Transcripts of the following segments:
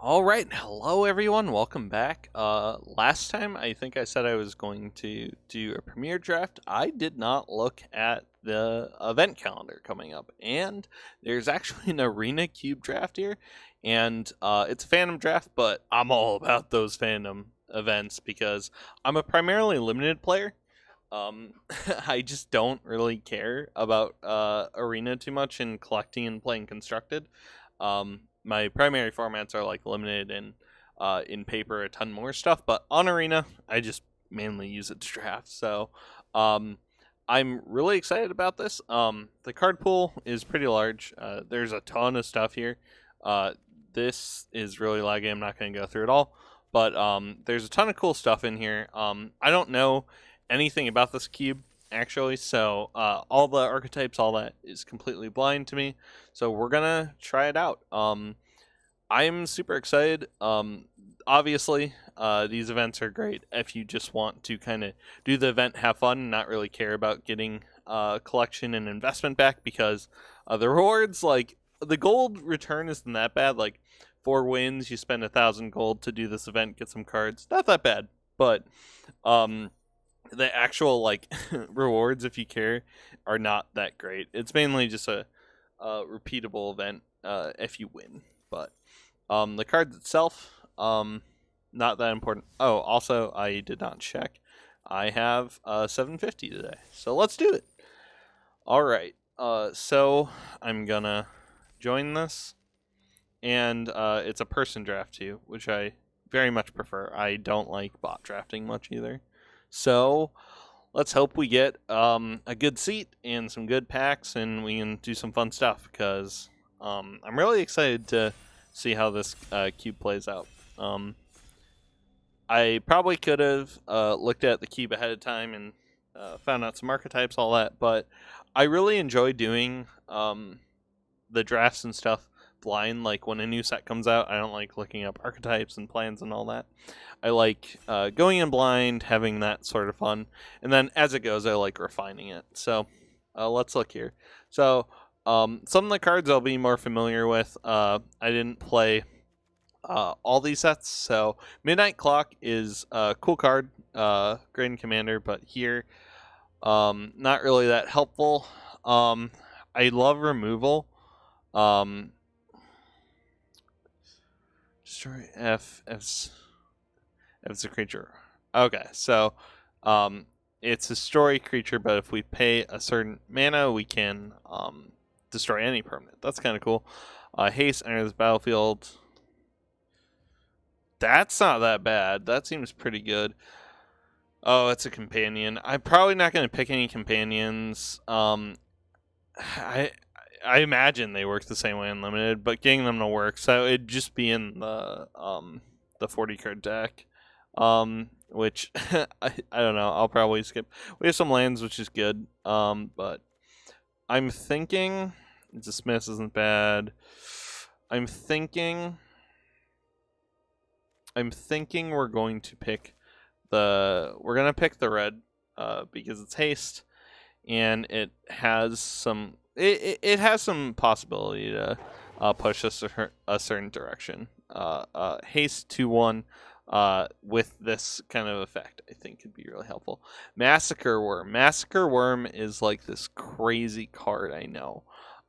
All right, hello everyone. Welcome back. Last time I think I said I was going to do a premiere draft. I did not look at the event calendar coming up, and there's actually an arena cube draft here, and it's a fandom draft. But I'm all about those fandom events because I'm a primarily limited player. Um, I just don't really care about arena too much in collecting and playing constructed. My primary formats are like limited and in paper a ton more stuff, but on arena I just mainly use it to draft. So um, I'm really excited about this. The card pool is pretty large. There's a ton of stuff here. Uh, this is really laggy. I'm not going to go through it all, but there's a ton of cool stuff in here. I don't know anything about this cube actually, so all the archetypes, all that is completely blind to me. So we're gonna try it out. I'm super excited. Obviously, these events are great if you just want to kind of do the event, have fun, and not really care about getting collection and investment back because the rewards, like the gold return, isn't that bad. Like 4 wins, you spend 1,000 gold to do this event, get some cards. Not that bad, but um, the actual like rewards, if you care, are not that great. It's mainly just a repeatable event if you win. But the cards itself, not that important. Oh, also, I did not check. I have 750 today, so let's do it. All right. So I'm gonna join this, and it's a person draft too, which I very much prefer. I don't like bot drafting much either. So let's hope we get a good seat and some good packs, and we can do some fun stuff because I'm really excited to see how this cube plays out. I probably could have looked at the cube ahead of time and found out some archetypes, all that, but I really enjoy doing the drafts and stuff blind. Like when a new set comes out, I don't like looking up archetypes and plans and all that. I like going in blind, having that sort of fun, and then as it goes, I like refining it. So let's look here. So some of the cards I'll be more familiar with. I didn't play all these sets, so Midnight Clock is a cool card, Grand Commander, but here not really that helpful. I love removal. Um, Destroy F's a creature. Okay, so um, it's a story creature, but if we pay a certain mana, we can destroy any permanent. That's kind of cool. Haste enters the battlefield. That's not that bad. That seems pretty good. Oh, it's a companion. I'm probably not going to pick any companions. I I imagine they work the same way in limited, but getting them to work, so it'd just be in the 40 card deck. Which I don't know. I'll probably skip. We have some lands, which is good. But I'm thinking dismiss isn't bad. I'm thinking we're going to pick the red because it's haste and it has some it has some possibility to push us a certain direction. Haste 2/1 with this kind of effect, I think could be really helpful. Massacre Worm. Massacre Worm is like this crazy card. I know.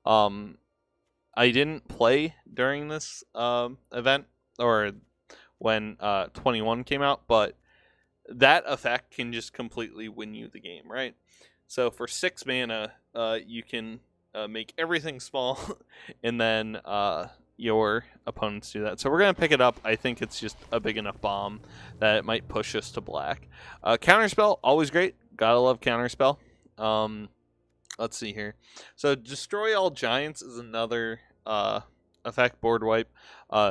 I didn't play during this event or when 21 came out, but that effect can just completely win you the game, right? So for 6 mana, you can make everything small, and then your opponents do that. So we're going to pick it up. I think it's just a big enough bomb that it might push us to black. Counterspell, always great. Gotta love Counterspell. Let's see here. So Destroy All Giants is another effect, board wipe.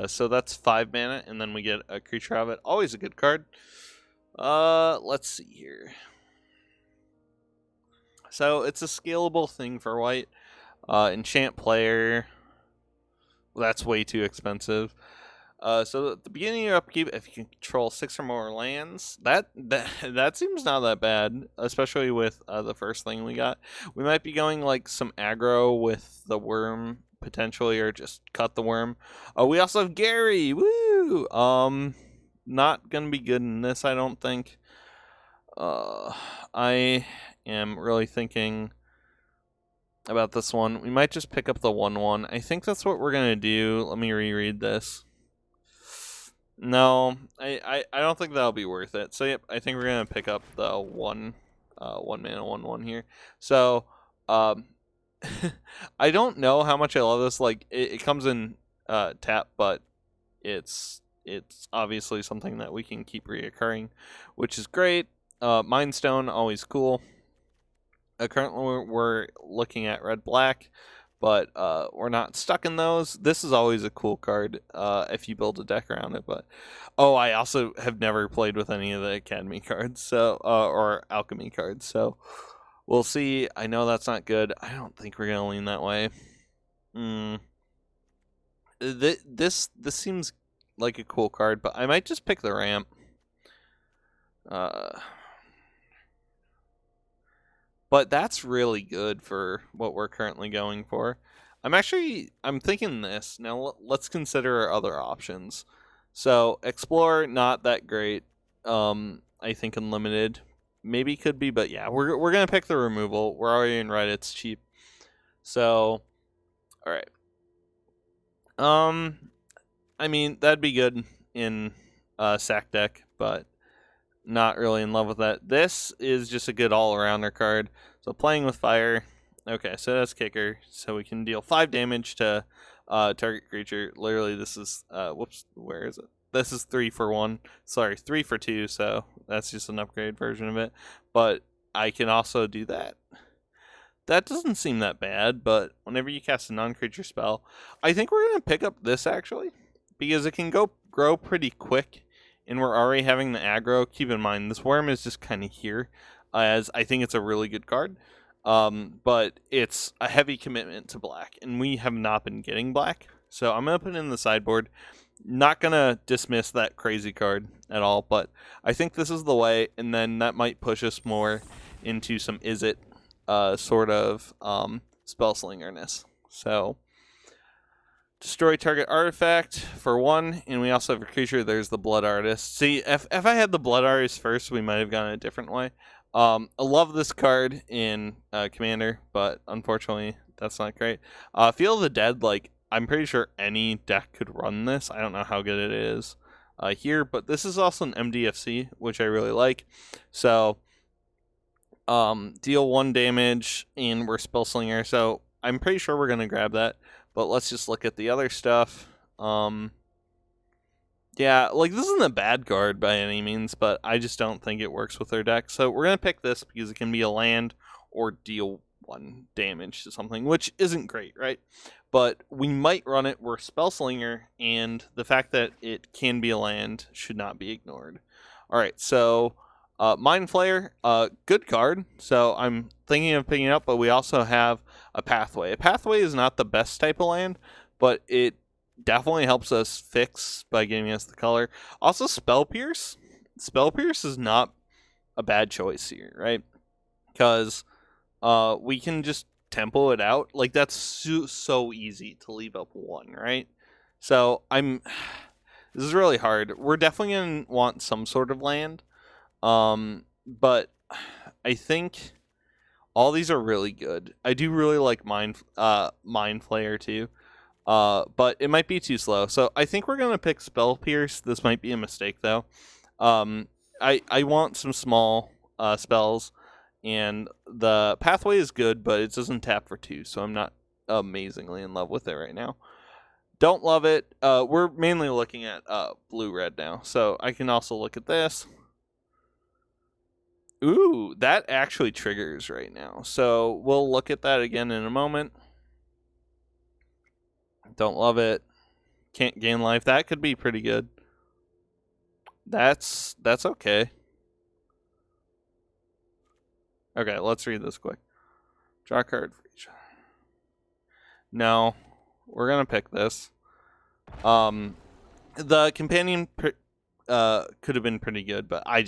So that's 5 mana, and then we get a creature out of it. Always a good card. Let's see here. So it's a scalable thing for white. Enchant player. Well, that's way too expensive. So at the beginning of your upkeep, if you can control 6 or more lands, that seems not that bad, especially with the first thing we got. We might be going like some aggro with the worm potentially, or just cut the worm. We also have Gary. Woo! Ooh, not gonna be good in this, I don't think. I am really thinking about this one. We might just pick up the 1/1. I think that's what we're gonna do. Let me reread this. No, I don't think that'll be worth it. So yep, I think we're gonna pick up the 1 mana 1/1 here. So I don't know how much I love this. Like it comes in tap, but it's obviously something that we can keep reoccurring, which is great. Mind Stone, always cool. Currently we're looking at red black, but we're not stuck in those. This is always a cool card if you build a deck around it. But I also have never played with any of the Academy cards, so or Alchemy cards. So we'll see. I know that's not good. I don't think we're gonna lean that way. This seems like a cool card, but I might just pick the ramp. But that's really good for what we're currently going for. I'm thinking this. Now let's consider our other options. So Explore, not that great. I think Unlimited maybe could be, but yeah, we're gonna pick the removal. We're already in red, it's cheap. So alright. I mean, that'd be good in sack deck, but not really in love with that. This is just a good all-arounder card. So playing with fire. Okay, so that's kicker. So we can deal 5 damage to target creature. Literally, this is whoops, where is it? This is 3 for 1. Sorry, 3 for 2. So that's just an upgrade version of it. But I can also do that. That doesn't seem that bad, but whenever you cast a non-creature spell, I think we're going to pick up this actually, because it can grow pretty quick, and we're already having the aggro. Keep in mind, this worm is just kind of here, as I think it's a really good card, but it's a heavy commitment to black, and we have not been getting black, so I'm going to put it in the sideboard. Not going to dismiss that crazy card at all, but I think this is the way, and then that might push us more into some Izzet sort of spellslingerness. So destroy target artifact for 1, and we also have a creature. There's the Blood Artist. See, if I had the Blood Artist first, we might have gone a different way. I love this card in Commander, but unfortunately that's not great. Feel the Dead, like I'm pretty sure any deck could run this. I don't know how good it is here, but this is also an MDFC, which I really like. So deal 1 damage, and we're Spellslinger, so I'm pretty sure we're going to grab that. But let's just look at the other stuff. Yeah, like this isn't a bad card by any means, but I just don't think it works with their deck. So we're going to pick this because it can be a land or deal 1 damage to something, which isn't great, right? But we might run it. We're Spellslinger, and the fact that it can be a land should not be ignored. All right, so Mind Flayer, good card. So I'm thinking of picking it up, but we also have a Pathway. A Pathway is not the best type of land, but it definitely helps us fix by giving us the color. Also, Spell Pierce. Spell Pierce is not a bad choice here, right? Because we can just tempo it out. Like, that's so easy to leave up 1, right? So this is really hard. We're definitely going to want some sort of land. But I think all these are really good. I do really like Mind Flayer too. But it might be too slow. So I think we're gonna pick Spell Pierce. This might be a mistake though. I want some small spells, and the Pathway is good, but it doesn't tap for 2, so I'm not amazingly in love with it right now. Don't love it. We're mainly looking at blue-red now, so I can also look at this. Ooh, that actually triggers right now. So we'll look at that again in a moment. Don't love it. Can't gain life. That could be pretty good. That's okay. Okay, let's read this quick. Draw a card for each. No, we're gonna pick this. The companion could have been pretty good, but I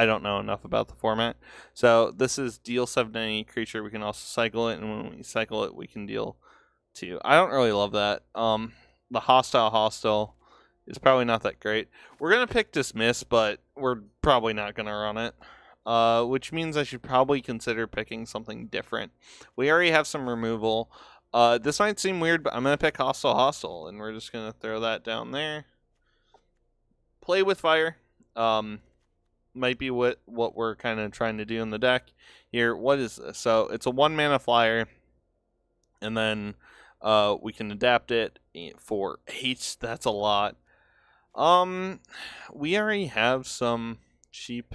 don't know enough about the format. So this is deal 7 to any creature. We can also cycle it, and when we cycle it, we can deal 2. I don't really love that. The hostile is probably not that great. We're going to pick Dismiss, but we're probably not going to run it. Which means I should probably consider picking something different. We already have some removal. This might seem weird, but I'm going to pick Hostile, and we're just going to throw that down there. Play with Fire. Might be what we're kind of trying to do in the deck here. What is this? So it's a 1-mana flyer, and then we can adapt it for H. That's a lot. We already have some cheap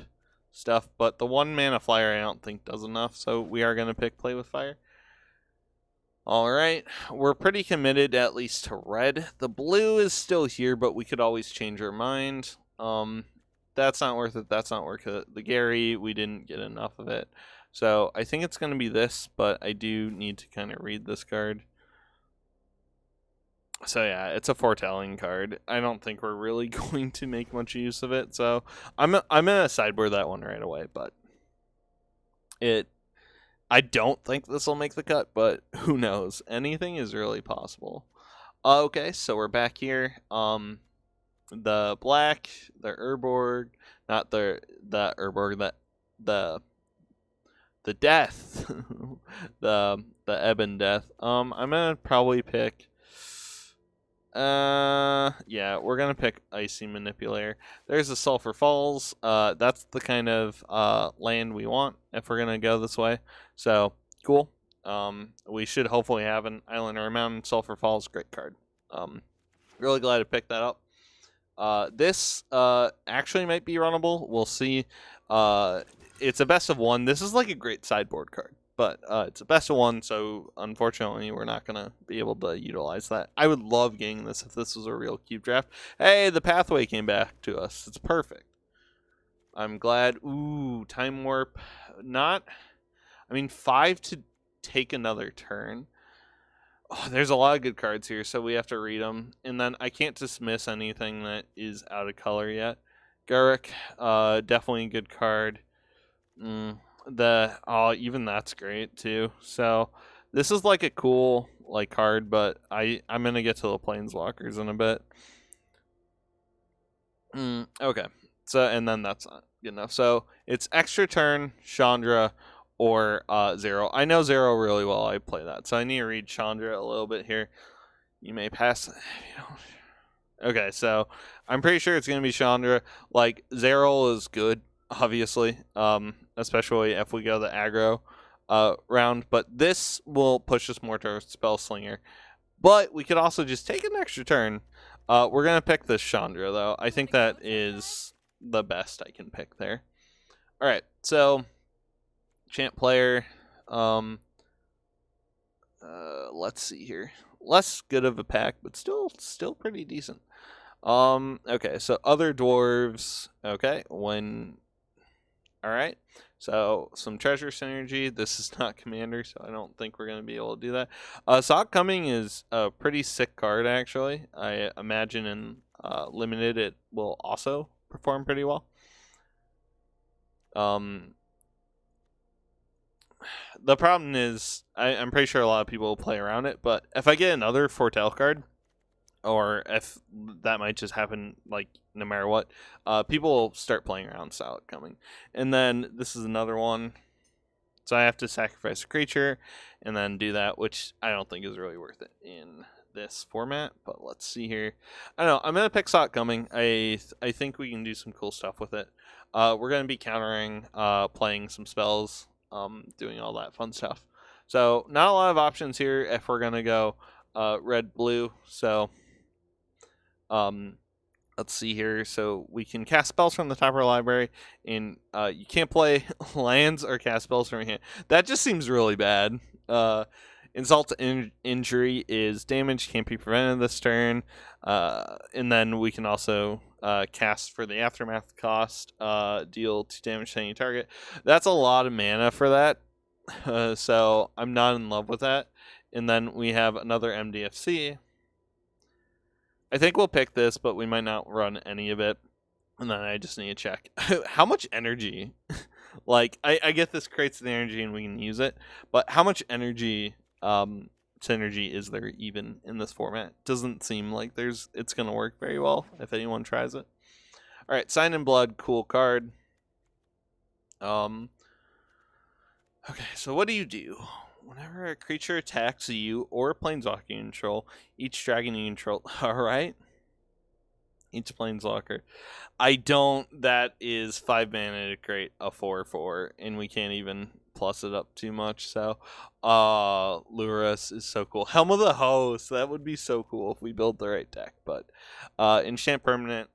stuff, but the 1-mana flyer I don't think does enough, so we are going to pick Play with Fire. Alright, we're pretty committed at least to red. The blue is still here, but we could always change our mind. That's not worth it, that's not worth it. The Gary, we didn't get enough of it. So I think it's going to be this, but I do need to kind of read this card. So yeah, it's a foretelling card. I don't think we're really going to make much use of it, so I'm gonna sideboard that one right away. But I don't think this will make the cut, but who knows? Anything is really possible. Okay, so we're back here. The black, the Urborg, not the Urborg, the death, the Ebon Death. I'm gonna probably pick. Yeah, we're gonna pick Icy Manipulator. There's a Sulphur Falls. That's the kind of land we want if we're gonna go this way. So cool. We should hopefully have an island or a mountain. Sulphur Falls, great card. Really glad I picked that up. This actually might be runnable. We'll see. It's a best of one. This is like a great sideboard card. But it's a best of one, so unfortunately we're not going to be able to utilize that. I would love getting this if this was a real cube draft. Hey, the pathway came back to us. It's perfect. I'm glad. Ooh, Time Warp. Not... I mean, 5 to take another turn. Oh, there's a lot of good cards here, so we have to read them. And then I can't dismiss anything that is out of color yet. Garruk, definitely a good card. Even that's great too. So this is like a cool card, but I'm gonna get to the planeswalkers in a bit. Okay, so and then that's not good enough. So it's extra turn, Chandra, or Zero. I know Zero really well. I play that, so I need to read Chandra a little bit here. You may pass. Okay, so I'm pretty sure it's gonna be Chandra. Like Zero is good, obviously. Especially if we go the aggro round. But this will push us more towards Spell Slinger. But we could also just take an extra turn. We're going to pick this Chandra, though. I think that is the best I can pick there. Alright, so champ player. Let's see here. Less good of a pack, but still pretty decent. Okay, so other dwarves. Okay, Alright, so some treasure synergy. This is not commander, so I don't think we're going to be able to do that. Sock Coming is a pretty sick card, actually. I imagine in limited it will also perform pretty well. The problem is, I'm pretty sure a lot of people will play around it, but if I get another Foretell card, or if that might just happen, no matter what, people will start playing around Sock Coming. And then this is another one. So I have to sacrifice a creature and then do that, which I don't think is really worth it in this format. But let's see here. I don't know. I'm going to pick Sock Coming. I think we can do some cool stuff with it. We're going to be countering, playing some spells, doing all that fun stuff. So not a lot of options here if we're going to go red-blue. So... let's see here. So we can cast spells from the top of our library, and you can't play lands or cast spells from your hand. That just seems really bad. Insult to injury is damage, can't be prevented this turn. And then we can also cast for the aftermath cost, deal 2 damage to any target. That's a lot of mana for that. So I'm not in love with that. And then we have another MDFC. I think we'll pick this, but we might not run any of it. And then I just need to check. How much energy? I get this creates the energy and we can use it. But how much energy synergy is there even in this format? Doesn't seem like it's gonna work very well if anyone tries it. All right, Sign in Blood, cool card. Okay, so what do you do? Whenever a creature attacks you or a planeswalker you control, each dragon you control. All right, each planeswalker. I don't. That is 5 mana to create a 4/4, and we can't even plus it up too much. So, Lurus is so cool. Helm of the Host. That would be so cool if we build the right deck. But, enchant permanent.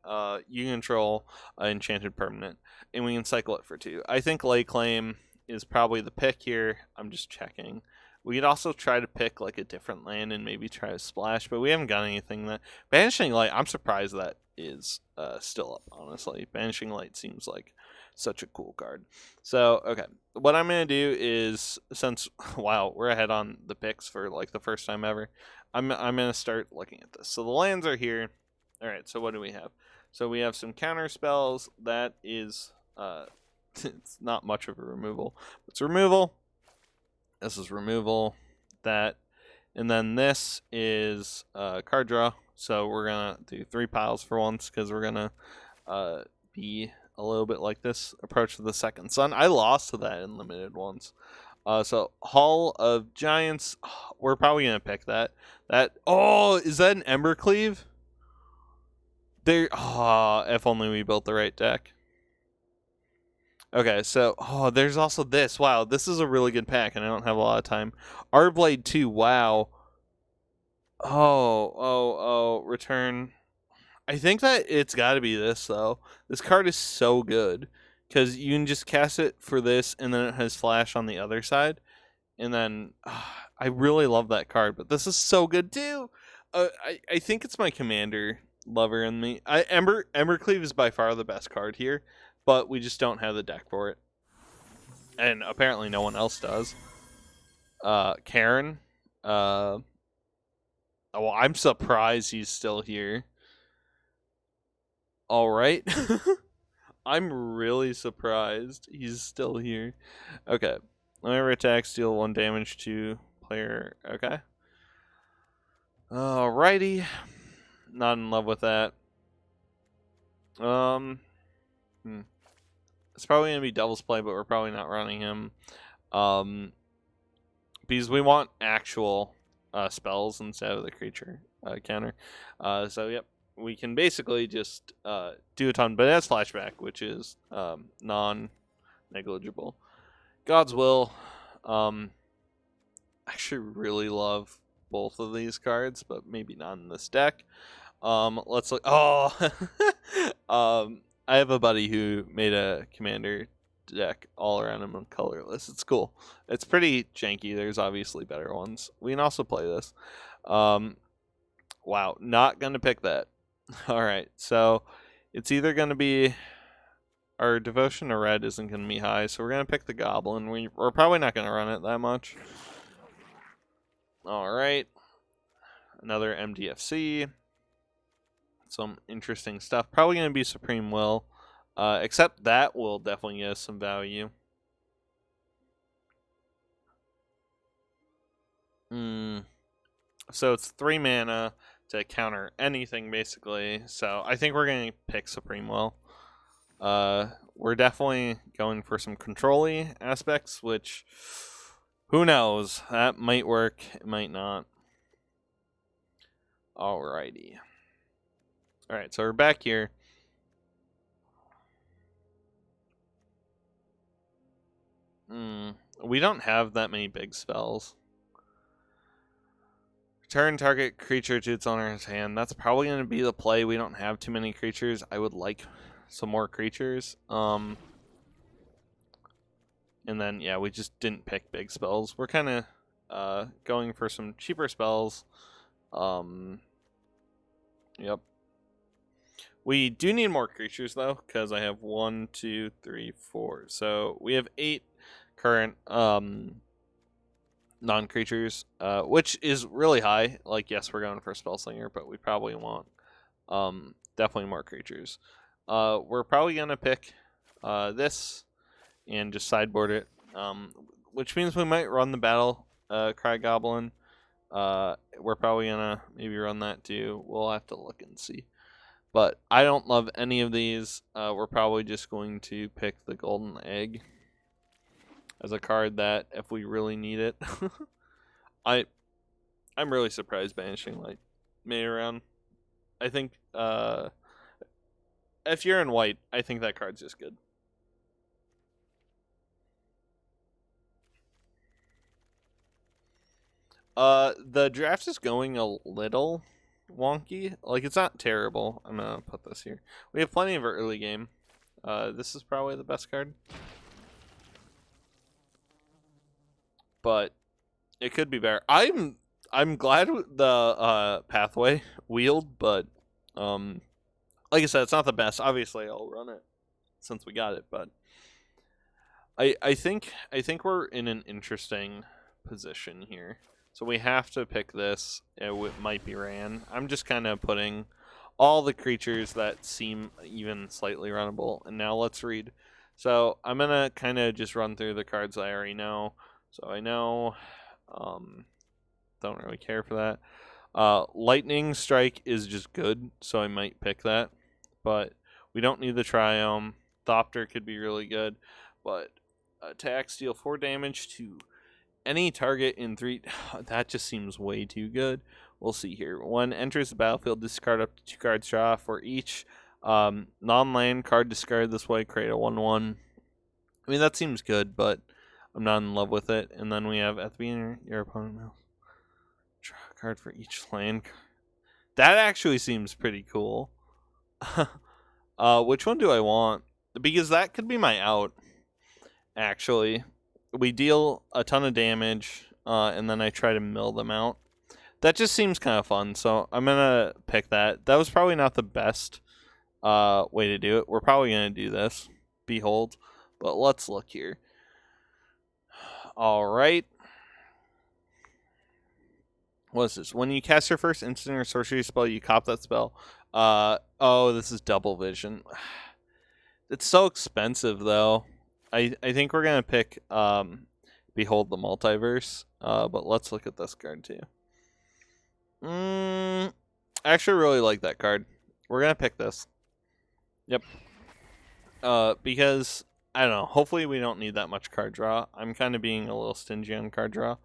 You control enchanted permanent, and we can cycle it for 2. I think Lay Claim is probably the pick here. I'm just checking. We could also try to pick like a different land and maybe try to splash, but we haven't got anything that Banishing Light. I'm surprised that is still up. Honestly, Banishing Light seems like such a cool card. So okay, what I'm gonna do is, since wow, we're ahead on the picks for like the first time ever, I'm gonna start looking at this. So the lands are here. All right. So what do we have? So we have some counter spells. That is it's not much of a removal. It's removal. This is removal. That, and then this is card draw. So we're gonna do 3 piles for once because we're gonna be a little bit like this approach to the second sun. I lost to that in limited once. So Hall of Giants. We're probably gonna pick that. Is that an Embercleave? There. If only we built the right deck. Okay, so there's also this. Wow, this is a really good pack, and I don't have a lot of time. Arblade 2. Wow. Return. I think that it's got to be this though. This card is so good because you can just cast it for this, and then it has flash on the other side, and then I really love that card. But this is so good too. I think it's my commander lover in me. Embercleave is by far the best card here, but we just don't have the deck for it, and apparently no one else does. Karen. Well, I'm surprised he's still here. All right. I'm really surprised he's still here. Okay. Whenever attacks, deal 1 damage to player. Okay. Alrighty. Not in love with that. It's probably going to be Devil's Play, but we're probably not running him. Because we want actual spells instead of the creature counter. So, yep. We can basically just do a ton, but it has flashback, which is non-negligible. God's Will. I actually really love both of these cards, but maybe not in this deck. Let's look. I have a buddy who made a commander deck all around him and colorless. It's cool. It's pretty janky. There's obviously better ones. We can also play this. Wow, not gonna pick that. All right, so it's either going to be our devotion to red isn't going to be high, so we're going to pick the goblin. We're probably not going to run it that much. All right, another MDFC. Some interesting stuff. Probably going to be Supreme Will, except that will definitely get us some value. So it's 3 mana to counter anything, basically. So I think we're going to pick Supreme Will. We're definitely going for some control-y aspects, which, who knows? That might work, it might not. Alrighty. Alright, so we're back here. We don't have that many big spells. Turn target creature to its owner's hand. That's probably going to be the play. We don't have too many creatures. I would like some more creatures. And then, yeah, we just didn't pick big spells. We're kind of going for some cheaper spells. Yep. We do need more creatures, though, because I have 1, 2, 3, 4. So we have 8 current non-creatures, which is really high. Like, yes, we're going for Spellslinger, but we probably want definitely more creatures. We're probably going to pick this and just sideboard it, which means we might run the Battle Cry Goblin. We're probably gonna maybe run that too. We'll have to look and see. But I don't love any of these. We're probably just going to pick the golden egg as a card that if we really need it. I'm really surprised Banishing Light made it around. I think if you're in white, I think that card's just good. The draft is going a little wonky. Like, it's not terrible. I'm gonna put this here. We have plenty of early game. This is probably the best card. But it could be better. I'm glad the pathway wheeled, but like I said, it's not the best. Obviously, I'll run it since we got it, but I think we're in an interesting position here. So we have to pick this. It might be ran. I'm just kind of putting all the creatures that seem even slightly runnable. And now let's read. So I'm going to kind of just run through the cards I already know. So I know, don't really care for that. Lightning Strike is just good, so I might pick that. But we don't need the Triome. Thopter could be really good. But attacks deal 4 damage to any target in 3. That just seems way too good. We'll see here. When enters the battlefield, discard up to 2 cards, draw for each non-land card discarded this way, create a 1/1. I mean, that seems good, but I'm not in love with it. And then we have at the beginning, your opponent will draw a card for each land. That actually seems pretty cool. Which one do I want? Because that could be my out, actually. We deal a ton of damage, and then I try to mill them out. That just seems kind of fun, so I'm going to pick that. That was probably not the best way to do it. We're probably going to do this. Behold. But let's look here. Alright. What is this? When you cast your first instant or sorcery spell, you cop that spell. Oh, this is Double Vision. It's so expensive, though. I think we're going to pick Behold the Multiverse. But let's look at this card, too. I actually really like that card. We're going to pick this. Yep. Because, I don't know. Hopefully we don't need that much card draw. I'm kind of being a little stingy on card draw.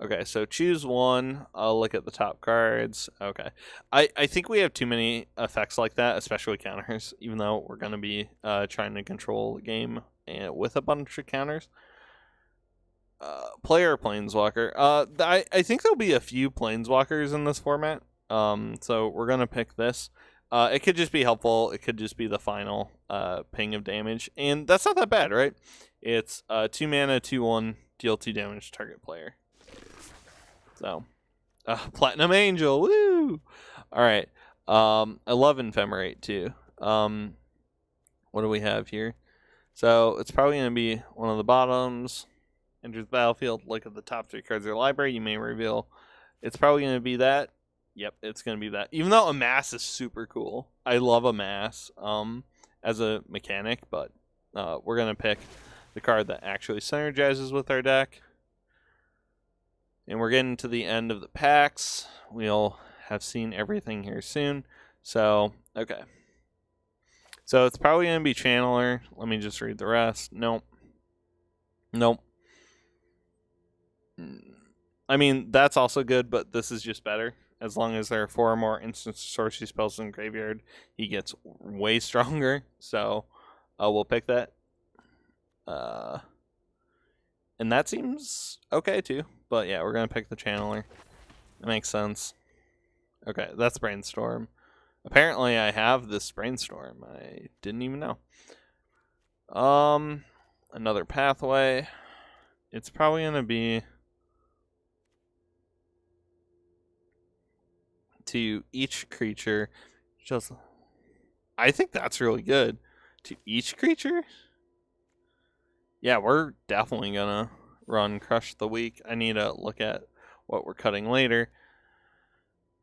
Okay, so choose one. I'll look at the top cards. Okay. I think we have too many effects like that, especially counters, even though we're going to be trying to control the game with a bunch of counters. Player Planeswalker. I think there'll be a few Planeswalkers in this format. So we're going to pick this. It could just be helpful. It could just be the final ping of damage. And that's not that bad, right? It's 2 mana, 2/1, deal 2 damage to target player. So, Platinum Angel, woo! All right. I love Ephemerate too. What do we have here? So it's probably going to be one of the bottoms. Enters the battlefield. Look at the top 3 cards of your library. You may reveal. It's probably going to be that. Yep, it's going to be that. Even though Amass is super cool. I love Amass as a mechanic, but we're going to pick the card that actually synergizes with our deck. And we're getting to the end of the packs. We'll have seen everything here soon. So, okay. So it's probably going to be Channeler. Let me just read the rest. Nope. Nope. I mean, that's also good, but this is just better. As long as there are 4 or more instant sorcery spells in the graveyard, he gets way stronger. So we'll pick that. And that seems okay too. But yeah, we're going to pick the Channeler. That makes sense. Okay, that's Brainstorm. Apparently I have this Brainstorm. I didn't even know. Another pathway. It's probably going to be to each creature. Just, I think that's really good. To each creature? Yeah, we're definitely going to run Crush the Weak. I need to look at what we're cutting later.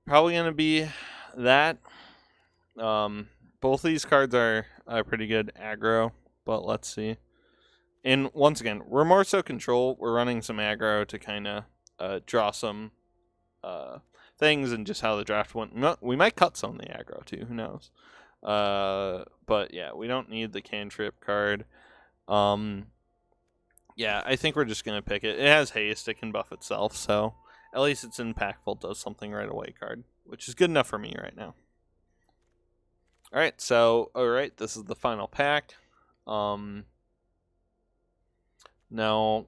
Probably going to be that. Both of these cards are pretty good aggro, but let's see. And once again, we're more so control. We're running some aggro to kind of draw some things and just how the draft went. No, we might cut some of the aggro too. Who knows? But yeah, we don't need the cantrip card. Yeah, I think we're just gonna pick it. It has haste. It can buff itself, so at least it's impactful. Does something right away card, which is good enough for me right now. All right, so this is the final pack. No,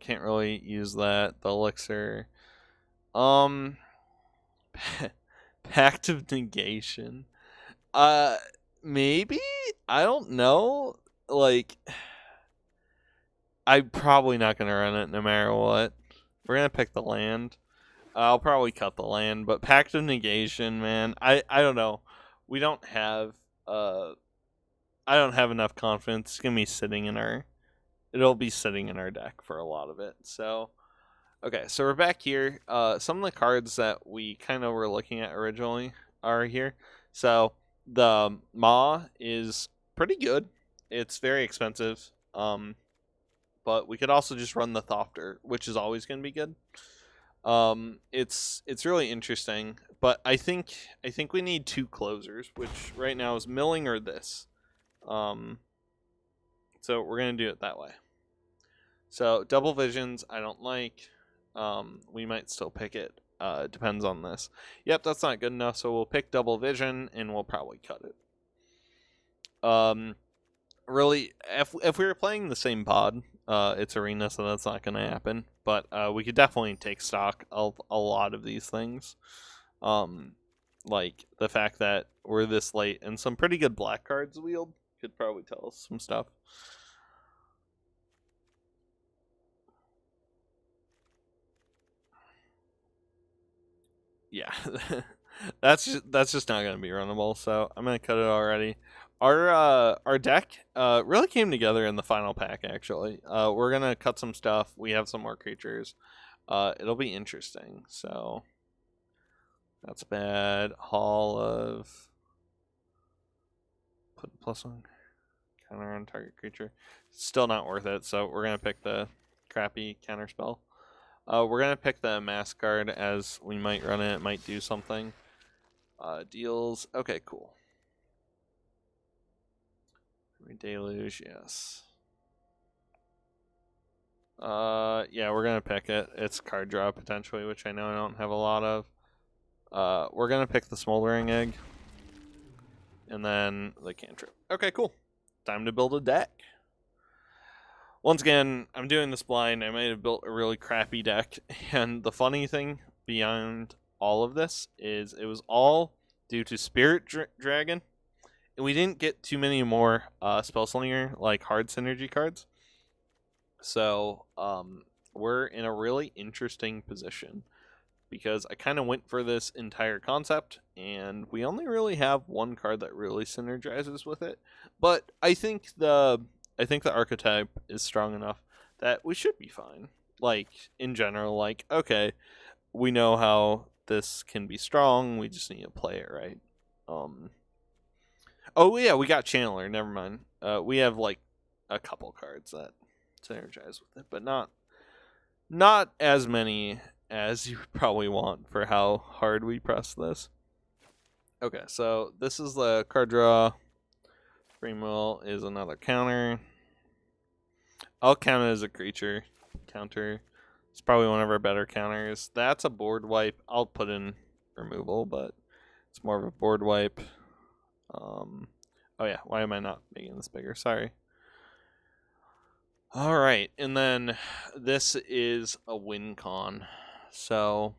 can't really use that. The elixir. Pact of Negation. Maybe? I don't know. Like, I'm probably not gonna run it no matter what. We're gonna pick the land. I'll probably cut the land, but Pact of Negation, man, I don't know. We don't have I don't have enough confidence. It's gonna be sitting in our it'll be sitting in our deck for a lot of it. So okay, so we're back here. Some of the cards that we kind of were looking at originally are here. So the Maw is pretty good. It's very expensive. But we could also just run the Thopter, which is always going to be good. It's really interesting, but I think we need two closers, which right now is milling or this. So we're gonna do it that way. So double visions, I don't like. We might still pick it. Depends on this. Yep, that's not good enough, so we'll pick double vision and we'll probably cut it. Really, if we were playing the same pod, it's arena, so that's not gonna happen. But we could definitely take stock of a lot of these things. Like the fact that we're this late and some pretty good black cards wheeled could probably tell us some stuff. Yeah, that's just not gonna be runnable. So I'm gonna cut it already. Our deck really came together in the final pack. Actually, we're gonna cut some stuff. We have some more creatures. It'll be interesting. So that's bad. Hall of put +1 counter on target creature. Still not worth it. So we're gonna pick the crappy counter spell. We're gonna pick the mask card as we might run it. It might do something. Deals. Okay, cool. Deluge, yes. Yeah, we're gonna pick it. It's card draw potentially, which I know I don't have a lot of. We're gonna pick the Smoldering Egg, and then the cantrip. Okay, cool. Time to build a deck. Once again, I'm doing this blind. I might have built a really crappy deck, and the funny thing beyond all of this is it was all due to Spirit Dragon, and we didn't get too many more Spellslinger like hard synergy cards. So we're in a really interesting position because I kind of went for this entire concept, and we only really have one card that really synergizes with it. But I think the archetype is strong enough that we should be fine. Like in general, like okay, we know how this can be strong. We just need to play it right. Oh yeah, we got Channeler. Never mind. We have like a couple cards that synergize with it, but not as many as you probably want for how hard we press this. Okay, so this is the card draw. Frame Will is another counter. I'll count it as a creature counter. It's probably one of our better counters. That's a board wipe. I'll put in removal, but it's more of a board wipe. Oh yeah, why am I not making this bigger? Sorry. All right, and then this is a win con. So,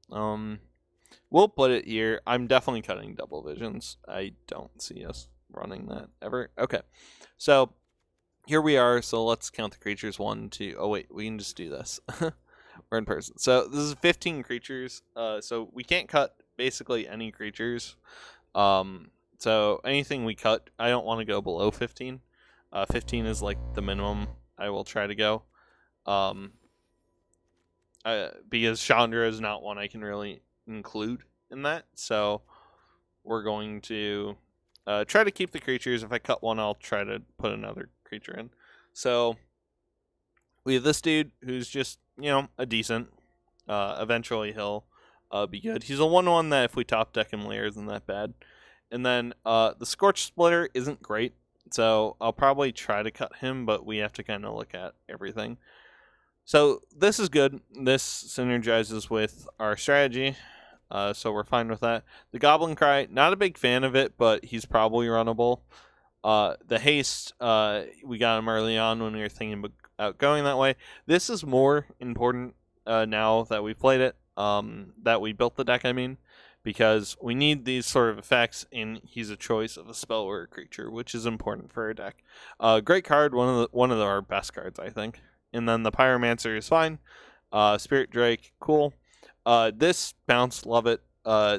we'll put it here. I'm definitely cutting double visions. I don't see us running that ever. Okay, so here we are. So let's count the creatures. 1, 2. Oh wait, we can just do this. We're in person. So this is 15 creatures. So we can't cut basically any creatures. So anything we cut, I don't want to go below 15. 15 is like the minimum I will try to go. Because Chandra is not one I can really include in that. So we're going to try to keep the creatures. If I cut one, I'll try to put another creature in. So we have this dude who's just, a decent. Eventually he'll be good. He's a 1/1 that if we top deck him later isn't that bad. And then the Scorch Splitter isn't great, so I'll probably try to cut him, but we have to kind of look at everything. So this is good. This synergizes with our strategy, so we're fine with that. The Goblin Cry, not a big fan of it, but he's probably runnable. The Haste, we got him early on when we were thinking about going that way. This is more important now that we played it, that we built the deck, I mean, because we need these sort of effects, and he's a choice of a spell or a creature, which is important for our deck. Great card, one of our best cards, I think. And then the Pyromancer is fine. Spirit Drake, cool. This bounce, love it.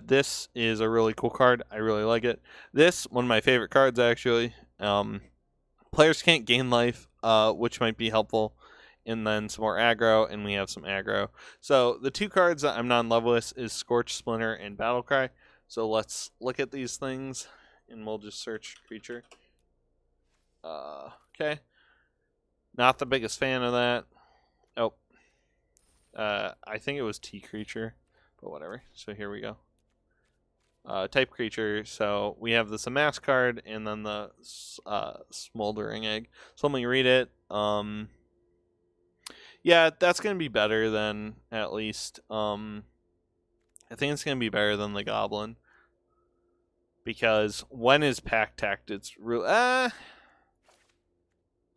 This is a really cool card. I really like it. This, one of my favorite cards, actually. Players can't gain life, which might be helpful. And then some more aggro, and we have some aggro. So the two cards that I'm not in love with is Scorch Splinter and Battlecry. So let's look at these things, and we'll just search creature. Okay. Not the biggest fan of that. Oh. I think it was T creature, but whatever. So here we go. Type creature. So we have this Amass card, and then the Smoldering Egg. So let me read it. Yeah, that's going to be better than, at least, I think it's going to be better than the Goblin. Because when is Pack Tact, it's real.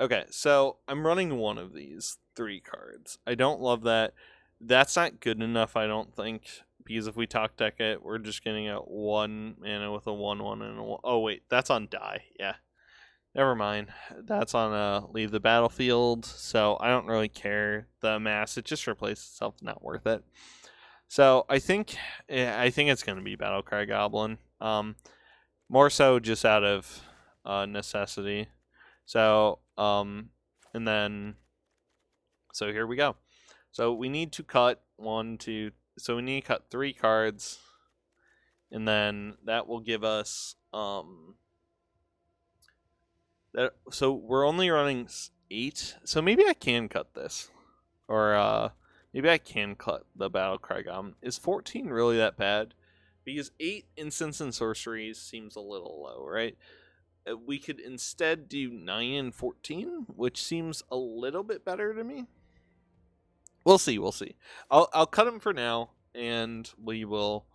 Okay, so I'm running one of these 3 cards. I don't love that. That's not good enough, I don't think. Because if we talk deck it, we're just getting a 1 mana with a 1/1 and a 1. Oh, wait, that's on die. Yeah. Never mind. That's on leave the battlefield, so I don't really care. The mass, it just replaces itself, not worth it. So I think it's going to be Battlecry Goblin. More so just out of necessity. So and then so here we go. So we need to cut 1, 2. So we need to cut 3 cards, and then that will give us so we're only running 8. So maybe I can cut this. Or maybe I can cut the Battlecry Goblin. Is 14 really that bad? Because 8 instants and sorceries seems a little low, right? We could instead do 9 and 14, which seems a little bit better to me. We'll see. I'll cut them for now, and we will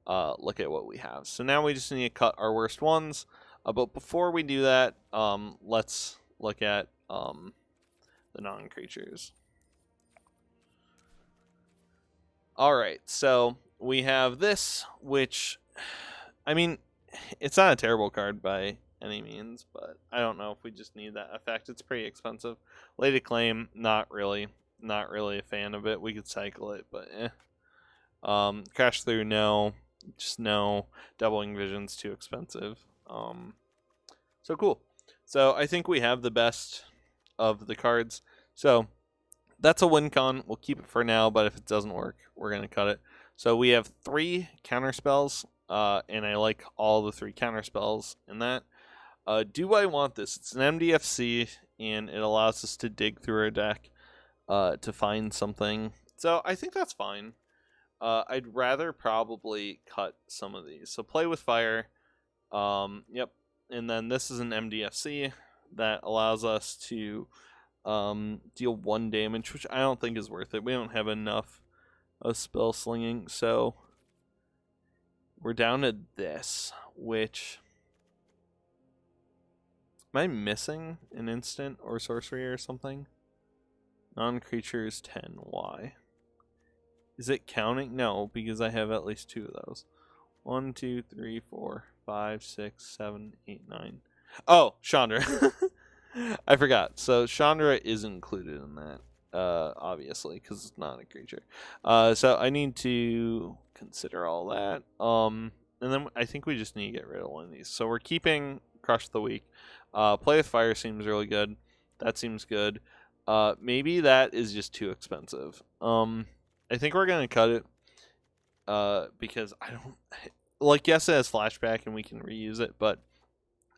look at what we have. So now we just need to cut our worst ones. But before we do that, let's look at the non-creatures. Alright, so we have this, which, I mean, it's not a terrible card by any means, but I don't know if we just need that effect. It's pretty expensive. Late Acclaim, not really a fan of it. We could cycle it, but Crash Through, no. Just no. Doubling Vision's too expensive. So cool. So I think we have the best of the cards. So that's a win con. We'll keep it for now, but if it doesn't work, we're going to cut it. So we have 3 counterspells, and I like all the 3 counterspells in that. Do I want this? It's an MDFC, and it allows us to dig through our deck to find something. So I think that's fine. I'd rather probably cut some of these. So Play with Fire. Yep. And then this is an MDFC that allows us to deal 1 damage, which I don't think is worth it. We don't have enough of spell slinging, so we're down to this, which... Am I missing an instant or sorcery or something? Non-creatures 10. Why? Is it counting? No, because I have at least 2 of those. 1, 2, 3, 4, 5, 6, 7, 8, 9. Oh, Chandra. I forgot. So Chandra is included in that, obviously, because it's not a creature. So I need to consider all that. And then I think we just need to get rid of one of these. So we're keeping Crush the Weak. Play with Fire seems really good. That seems good. Maybe that is just too expensive. I think we're going to cut it. Because I don't... Like, yes, it has flashback and we can reuse it, but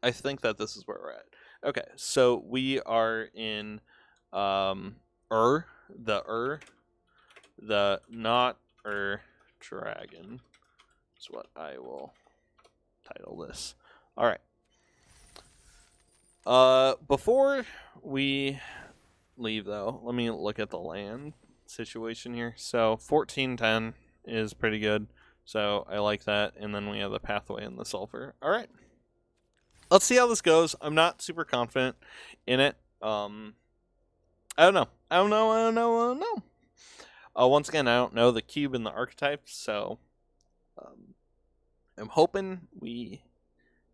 I think that this is where we're at. Okay, so we are in the not Dragon is what I will title this. All right. Before we leave, though, let me look at the land situation here. So 1410 is pretty good. So I like that. And then we have the pathway and the sulfur. All right. Let's see how this goes. I'm not super confident in it. I don't know. Once again, I don't know the cube and the archetypes, so I'm hoping we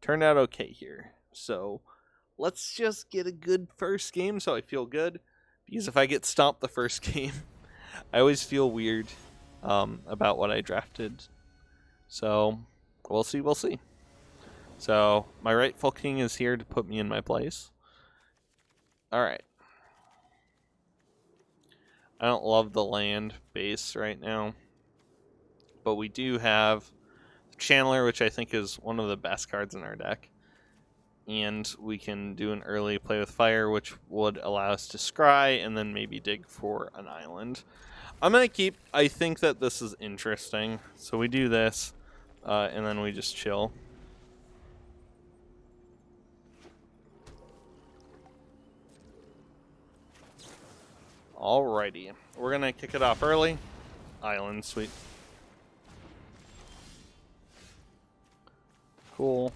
turned out okay here. So let's just get a good first game so I feel good. Because if I get stomped the first game, I always feel weird about what I drafted. So we'll see. So my rightful king is here to put me in my place. All right. I don't love the land base right now, but we do have Channeler, which I think is one of the best cards in our deck. And we can do an early play with fire, which would allow us to scry and then maybe dig for an island. I'm going to keep... I think that this is interesting. So we do this, and then we just chill. Alrighty. We're going to kick it off early. Island, sweet. Cool.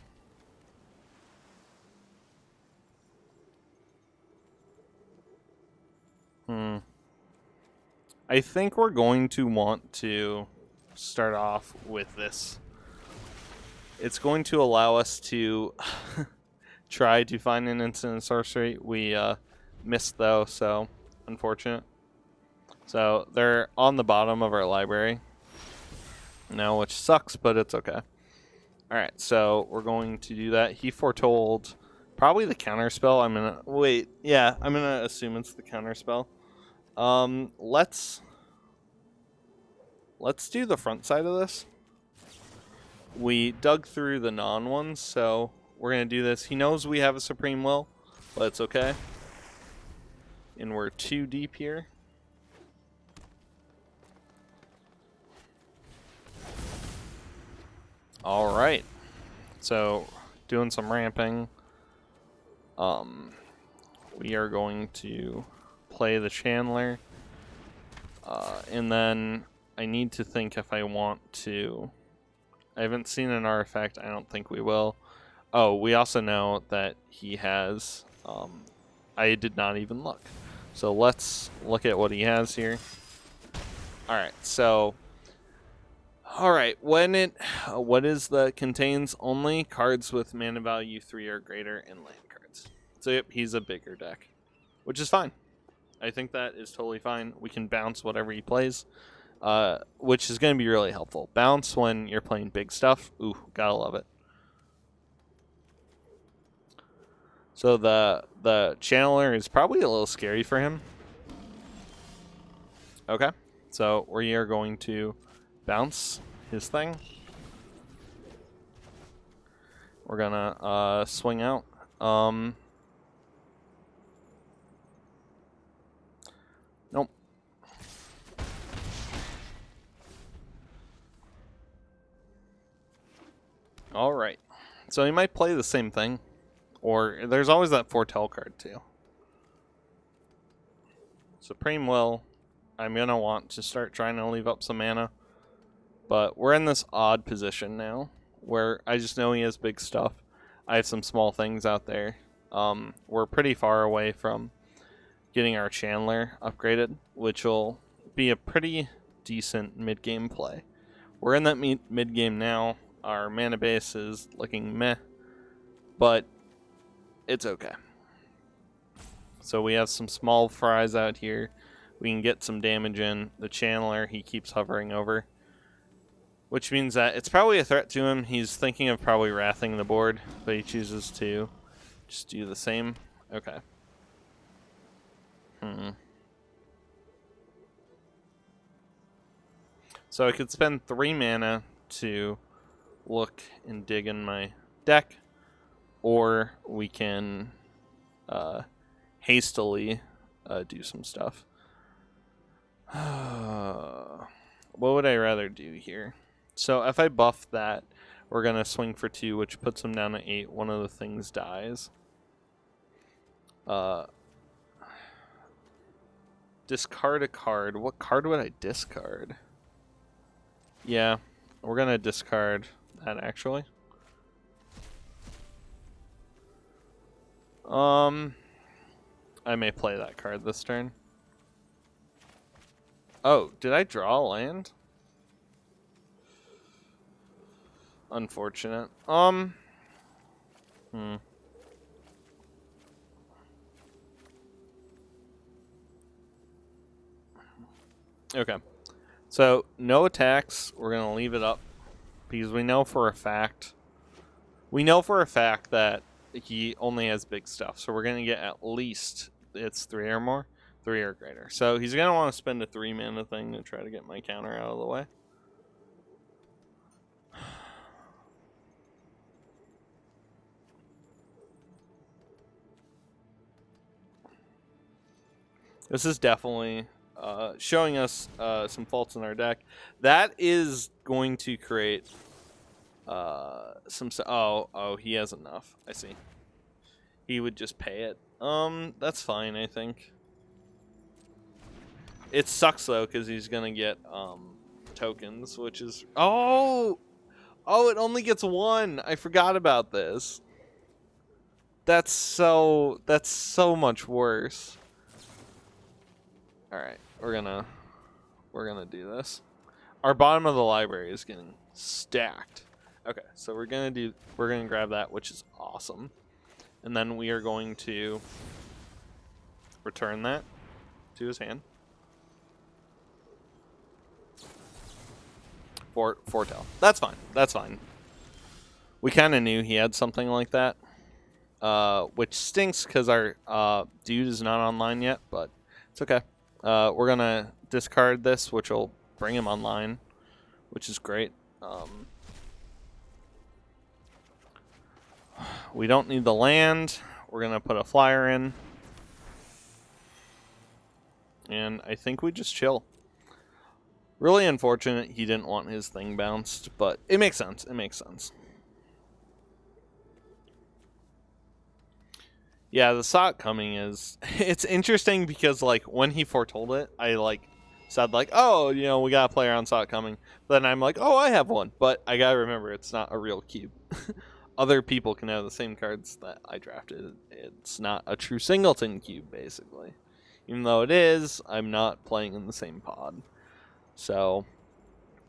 I think we're going to want to start off with this. It's going to allow us to try to find an instant sorcery. We missed though, so unfortunate. So they're on the bottom of our library now, which sucks, but it's okay. Alright, so we're going to do that. He foretold probably the counter spell. I'm gonna assume it's the counter spell. Let's do the front side of this. We dug through the non-ones, so we're going to do this. He knows we have a Supreme Will, but it's okay. And we're too deep here. Alright. So, doing some ramping. We are going to play the Chandler. And then I need to think if I want to... I haven't seen an artifact. I don't think we will. Oh, we also know that he has... I did not even look. So let's look at what he has here. Alright, so... Alright, what is the contains only cards with mana value 3 or greater and land cards. So yep, he's a bigger deck, which is fine. I think that is totally fine. We can bounce whatever he plays, which is going to be really helpful. Bounce when you're playing big stuff. Ooh, gotta love it. So the Channeler is probably a little scary for him. Okay, so we are going to bounce his thing. We're gonna swing out. Nope. All right. So he might play the same thing, or there's always that foretell card too. Supreme Will. I'm gonna want to start trying to leave up some mana. But we're in this odd position now where I just know he has big stuff. I have some small things out there. We're pretty far away from getting our Chandler upgraded, which will be a pretty decent mid-game play. We're in that mid-game now. Our mana base is looking meh, but it's okay. So we have some small fries out here. We can get some damage in. The Chandler, he keeps hovering over. Which means that it's probably a threat to him. He's thinking of probably wrathing the board, but he chooses to just do the same. Okay. So I could spend 3 mana to look and dig in my deck, or we can hastily do some stuff. What would I rather do here? So if I buff that, we're going to swing for 2, which puts him down to 8. One of the things dies. Discard a card. What card would I discard? Yeah, we're going to discard that, actually. I may play that card this turn. Oh, did I draw a land? Unfortunate. Okay. So, no attacks. We're going to leave it up. Because we know for a fact that he only has big stuff. So we're going to get at least, it's 3 or more. 3 or greater. So he's going to want to spend a 3 mana thing to try to get my counter out of the way. This is definitely showing us some faults in our deck. That is going to create some... Oh, he has enough. I see. He would just pay it. That's fine, I think. It sucks, though, because he's going to get tokens, which is... Oh, it only gets 1. I forgot about this. That's so much worse. All right, we're gonna do this. Our bottom of the library is getting stacked. Okay, so we're gonna grab that, which is awesome, and then we are going to return that to his hand. Foretell. That's fine. That's fine. We kind of knew he had something like that, which stinks because our dude is not online yet, but it's okay. We're going to discard this, which will bring him online, which is great. We don't need the land. We're going to put a flyer in. And I think we just chill. Really unfortunate he didn't want his thing bounced, but it makes sense. It makes sense. Yeah, the saw it coming is... It's interesting because, like, when he foretold it, I, like, said, like, oh, you know, we got a player on saw it coming. Then I'm like, oh, I have one. But I gotta remember, it's not a real cube. Other people can have the same cards that I drafted. It's not a true singleton cube, basically. Even though it is, I'm not playing in the same pod. So,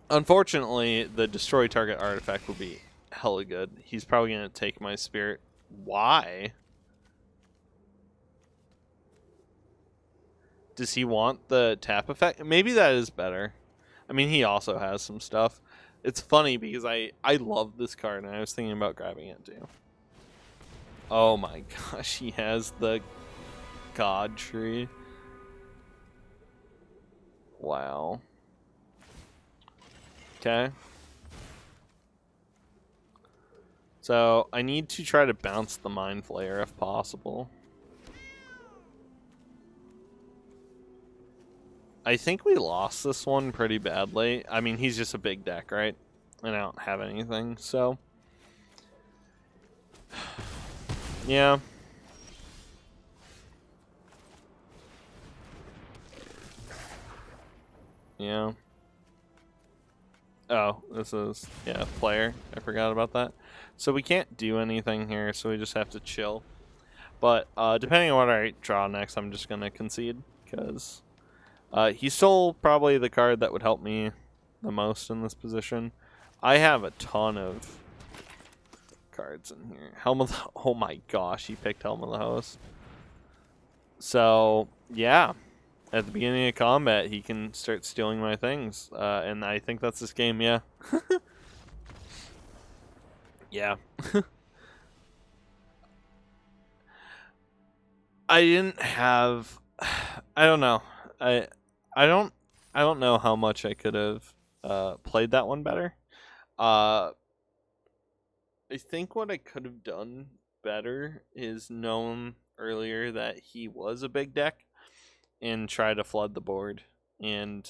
unfortunately, the destroy target artifact will be hella good. He's probably going to take my spirit. Why? Does he want the tap effect? Maybe that is better. I mean, he also has some stuff. It's funny because I love this card, and I was thinking about grabbing it too. Oh my gosh, he has the God Tree. Wow. Okay. So, I need to try to bounce the Mind Flayer if possible. I think we lost this one pretty badly. I mean, he's just a big deck, right? And I don't have anything, so... Yeah. Yeah. Oh, this is, yeah, player. I forgot about that. So we can't do anything here, so we just have to chill. But depending on what I draw next, I'm just going to concede, because he's still probably the card that would help me the most in this position. I have a ton of cards in here. Helm of the... Oh my gosh, he picked Helm of the Host. So, yeah. At the beginning of combat, he can start stealing my things. And I think that's this game, yeah. Yeah. I didn't have... I don't know. I don't know how much I could have played that one better. I think what I could have done better is known earlier that he was a big deck and try to flood the board and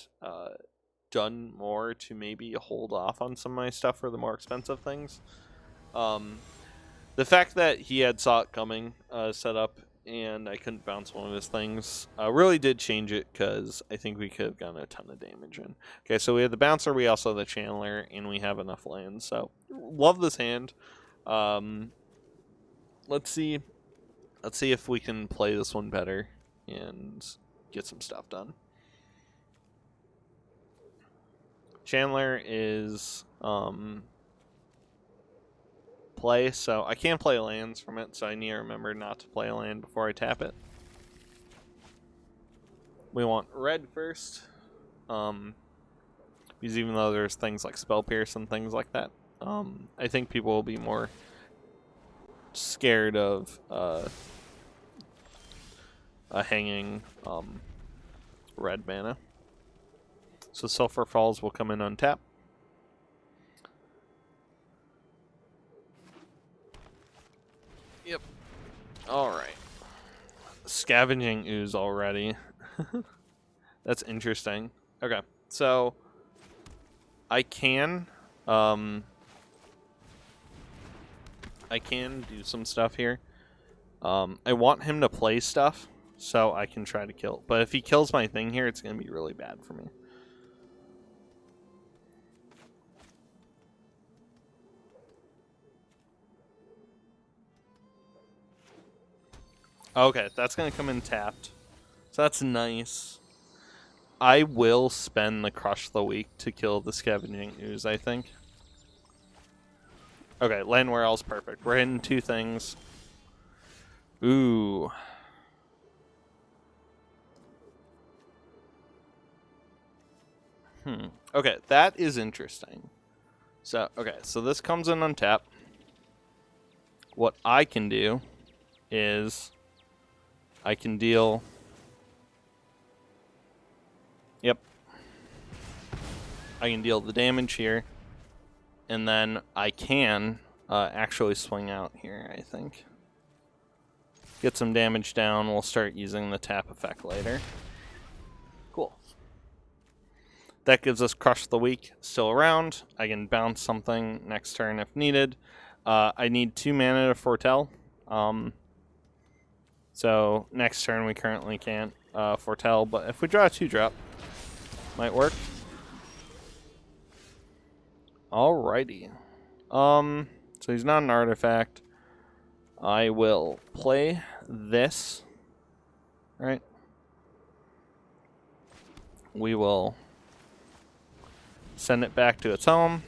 done more to maybe hold off on some of my stuff for the more expensive things. The fact that he had saw it coming set up and I couldn't bounce one of his things really did change it, because I think we could have gotten a ton of damage in. Okay, so we have the bouncer, we also have the channeler, and we have enough lands. So love this hand. Let's see if we can play this one better and get some stuff done. Chandler is play, so I can't play lands from it, so I need to remember not to play a land before I tap it. We want red first, because even though there's things like Spell Pierce and things like that, I think people will be more scared of a hanging red mana. So Sulfur Falls will come in untap. Yep. Alright. Scavenging Ooze already. That's interesting. Okay, so I can do some stuff here. I want him to play stuff so I can try to kill. But if he kills my thing here, it's going to be really bad for me. Okay, that's going to come in tapped. So that's nice. I will spend the Crush the Weak to kill the Scavenging Ooze, I think. Okay, Land Warehouse perfect. We're hitting two things. Ooh. Okay, that is interesting. So, okay, so this comes in on tap. What I can do is I can deal... Yep. I can deal the damage here. And then I can actually swing out here, I think. Get some damage down. We'll start using the tap effect later. Cool. That gives us Crush the Weak still around. I can bounce something next turn if needed. I need 2 mana to foretell. So next turn we currently can't foretell, but if we draw a 2-drop, might work. Alrighty. So he's not an artifact. I will play this. Right. We will send it back to its home.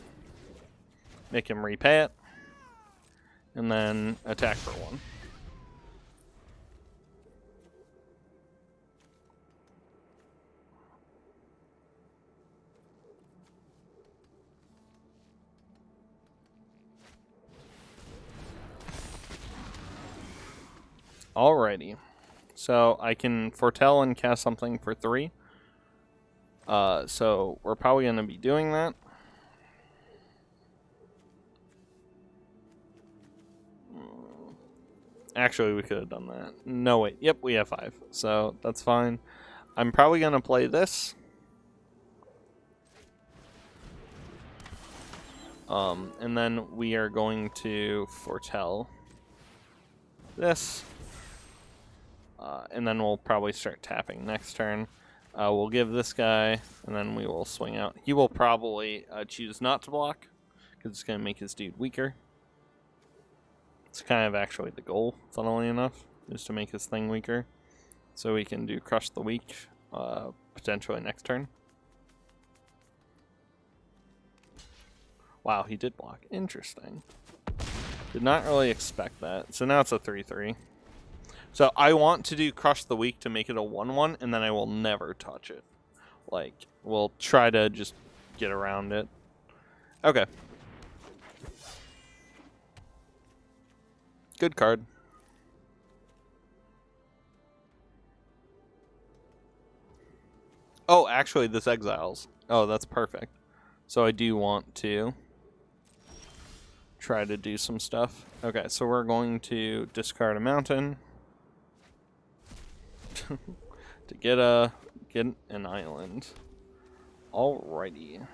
Make him repay it. And then attack for 1. Alrighty. So I can foretell and cast something for 3. So we're probably going to be doing that. Actually, we could have done that. No, wait. Yep, we have 5. So that's fine. I'm probably going to play this. And then we are going to foretell this. And then we'll probably start tapping next turn. We'll give this guy, and then we will swing out. He will probably choose not to block, because it's going to make his dude weaker. It's kind of actually the goal, funnily enough, is to make his thing weaker. So we can do Crush the Weak, potentially next turn. Wow, he did block. Interesting. Did not really expect that. So now it's a 3-3. So I want to do Crush the Weak to make it a 1-1, and then I will never touch it. Like, we'll try to just get around it. Okay. Good card. Oh, actually, this exiles. Oh, that's perfect. So I do want to try to do some stuff. Okay, so we're going to discard a mountain. To get an island. Alrighty.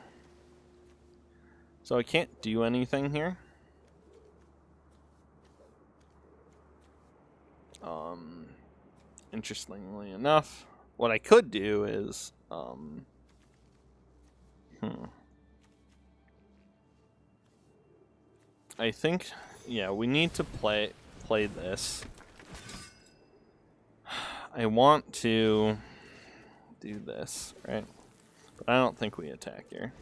So I can't do anything here. Interestingly enough, what I could do is, I think, yeah, we need to play this. I want to do this, right? But I don't think we attack here.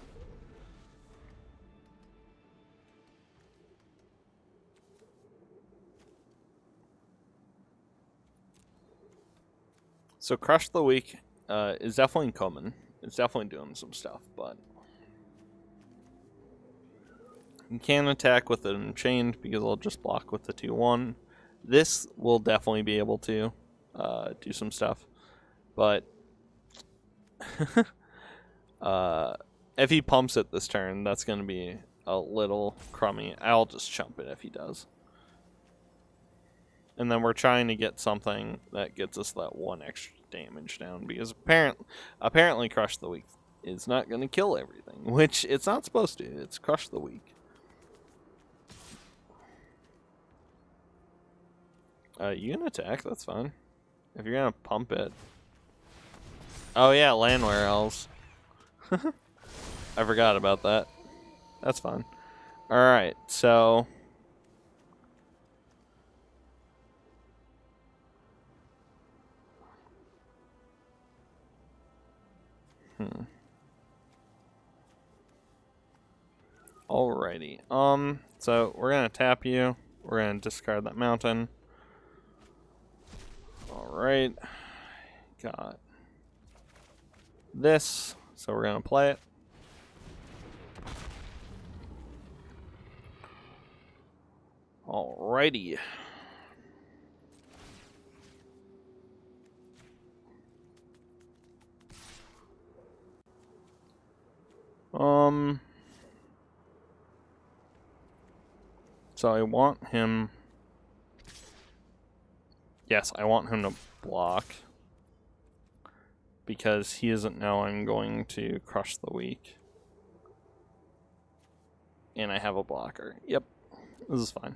So Crush the Weak is definitely coming. It's definitely doing some stuff, but you can attack with it Unchained because I'll just block with the 2/1. This will definitely be able to do some stuff, but if he pumps it this turn, that's going to be a little crummy. I'll just chump it if he does. And then we're trying to get something that gets us that 1 extra damage down, because apparently Crush the Weak is not going to kill everything, which it's not supposed to. It's Crush the Weak. You can attack, that's fine. If you're going to pump it. Oh yeah, Landwehr Elves. I forgot about that. That's fine. Alright, so Alrighty. So we're gonna tap you. We're gonna discard that mountain. Alright. Got this. So we're gonna play it. Alrighty. So I want him. Yes, I want him to block. Because he doesn't know I'm going to Crush the Weak. And I have a blocker. Yep. This is fine.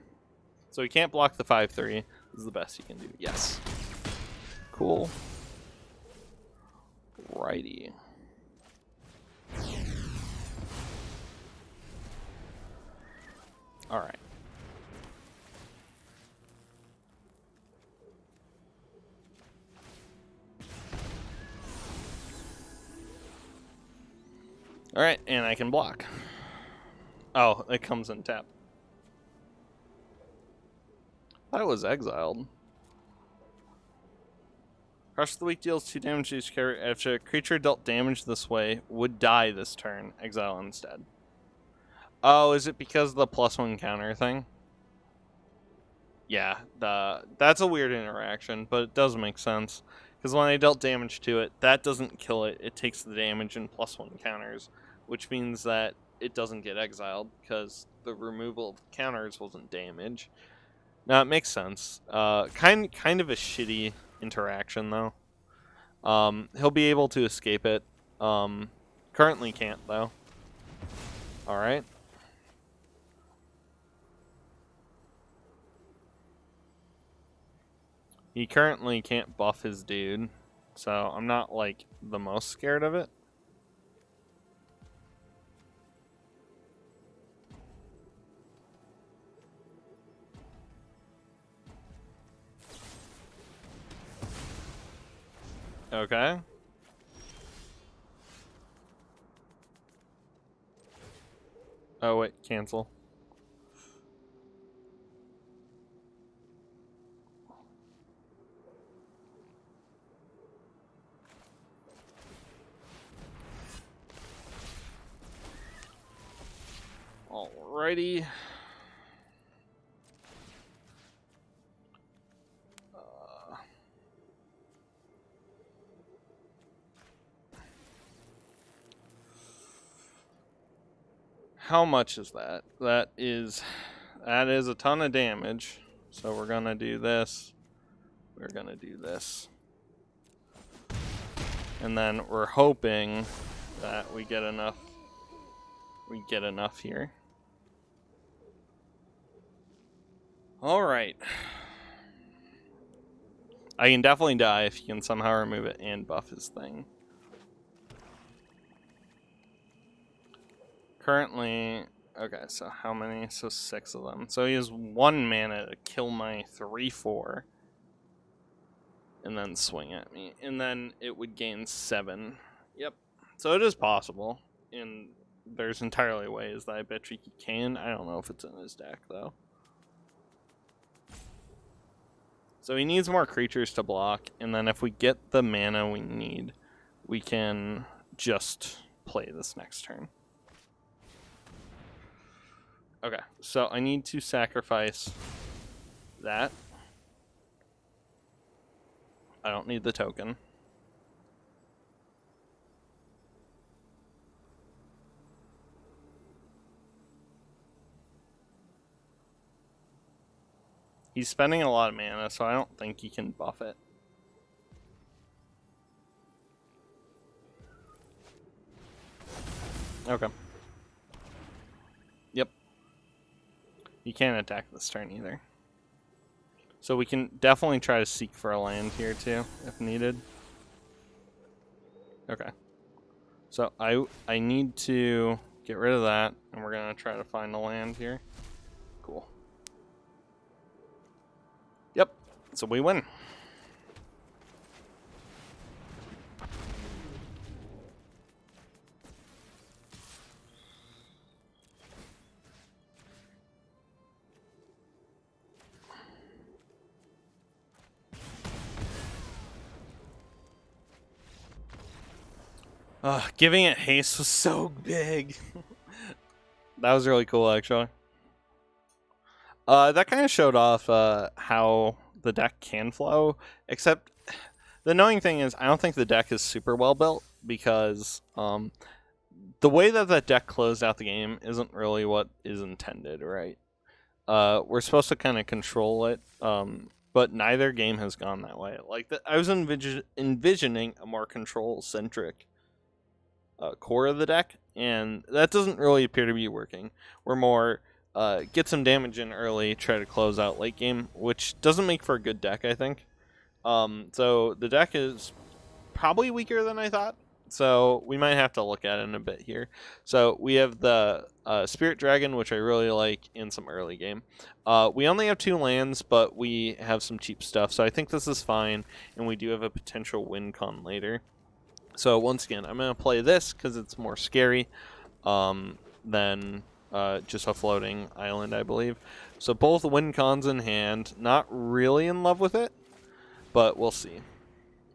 So he can't block the 5/3. This is the best he can do. Yes. Cool. Righty. Alright. Alright, and I can block. Oh, it comes in tap. That was exiled. Crush the Weak deals 2 damage to each character. If a creature dealt damage this way would die this turn, exile instead. Oh, is it because of the +1 counter thing? Yeah, that's a weird interaction, but it does make sense. Because when I dealt damage to it, that doesn't kill it. It takes the damage and +1 counters, which means that it doesn't get exiled because the removal of counters wasn't damage. Now it makes sense. Kind of a shitty interaction though. He'll be able to escape it. Currently can't though. All right. He currently can't buff his dude, so I'm not like the most scared of it. Okay. Oh wait, cancel. Alrighty. How much is that? That is a ton of damage. So we're gonna do this. We're gonna do this. And then we're hoping that we get enough. We get enough here. All right. I can definitely die if you can somehow remove it and buff his thing. Currently, okay, so how many? So 6 of them. So he has 1 mana to kill my 3/4. And then swing at me. And then it would gain 7. Yep. So it is possible. And there's entirely ways that I bet you he can. I don't know if it's in his deck, though. So he needs more creatures to block. And then if we get the mana we need, we can just play this next turn. Okay. So I need to sacrifice that. I don't need the token. He's spending a lot of mana, so I don't think he can buff it. Okay. Yep. He can't attack this turn either. So we can definitely try to seek for a land here too, if needed. Okay. So I need to get rid of that, and we're gonna try to find a land here. Cool. Yep. So we win. Giving it haste was so big. That was really cool, actually. That kind of showed off how the deck can flow, except the annoying thing is I don't think the deck is super well built, because the way that that deck closed out the game isn't really what is intended, right? We're supposed to kind of control it, but neither game has gone that way. Like, I was envisioning a more control-centric core of the deck, and that doesn't really appear to be working. We're more get some damage in early, try to close out late game, which doesn't make for a good deck, I think. So the deck is probably weaker than I thought, so we might have to look at it in a bit here. So we have the Spirit Dragon, which I really like in some early game. We only have 2 lands, but we have some cheap stuff, so I think this is fine, and we do have a potential win con later. So once again, I'm going to play this because it's more scary than just a floating island, I believe. So both win cons in hand. Not really in love with it, but we'll see.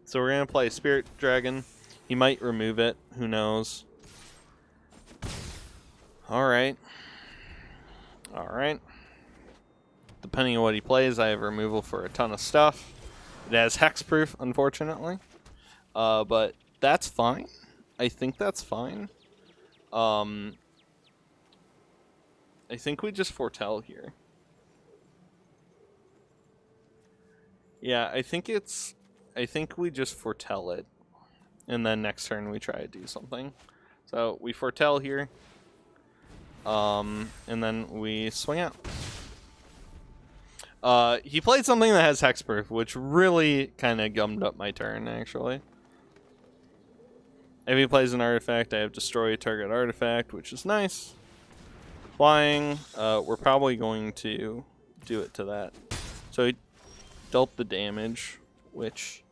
So we're going to play Spirit Dragon. He might remove it. Who knows? Alright. Alright. Depending on what he plays, I have removal for a ton of stuff. It has hexproof, unfortunately. But that's fine. I think that's fine. I think we just foretell here. Yeah, I think we just foretell it. And then next turn we try to do something. So we foretell here. And then we swing out. He played something that has hexproof, which really kind of gummed up my turn, actually. If he plays an artifact, I have destroy a target artifact, which is nice. Flying, we're probably going to do it to that. So he dealt the damage, which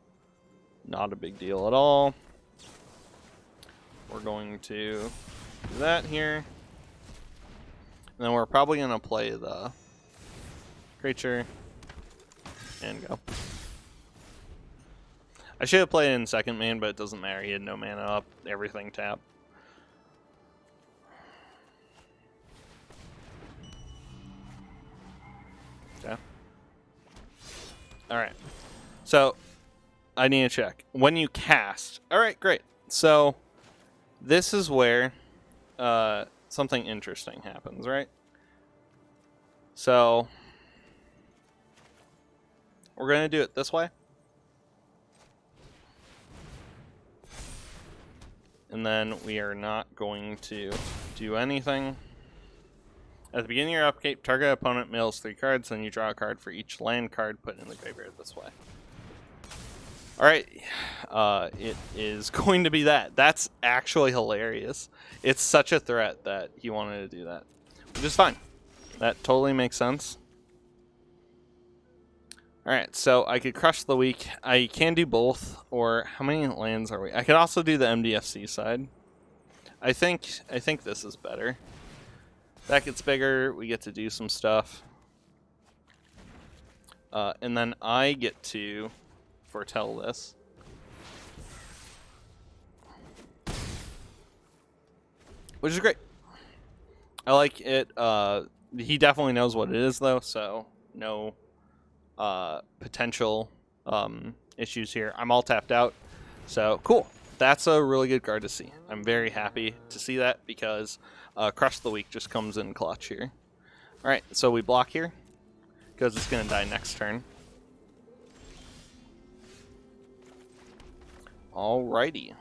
not a big deal at all. We're going to do that here. And then we're probably going to play the creature and go. I should have played it in second main, but it doesn't matter. He had no mana up, everything tapped. Okay. Alright. So, I need to check. When you cast... Alright, great. So, this is where something interesting happens, right? So, we're going to do it this way. and then we are not going to do anything. At the beginning of your upkeep, target opponent mills 3 cards, then you draw a card for each land card put in the graveyard this way. Alright, it is going to be that. That's actually hilarious. It's such a threat that he wanted to do that, which is fine. That totally makes sense. Alright, so I could crush the weak. I can do both, or how many lands are we? I could also do the MDFC side. I think this is better. That gets bigger, we get to do some stuff. And then I get to foretell this. Which is great. I like it. He definitely knows what it is, though, so no potential issues here. I'm all tapped out, so cool. That's a really good card to see. I'm very happy to see that because Crush the Weak just comes in clutch here. Alright, so we block here because it's going to die next turn. Alrighty.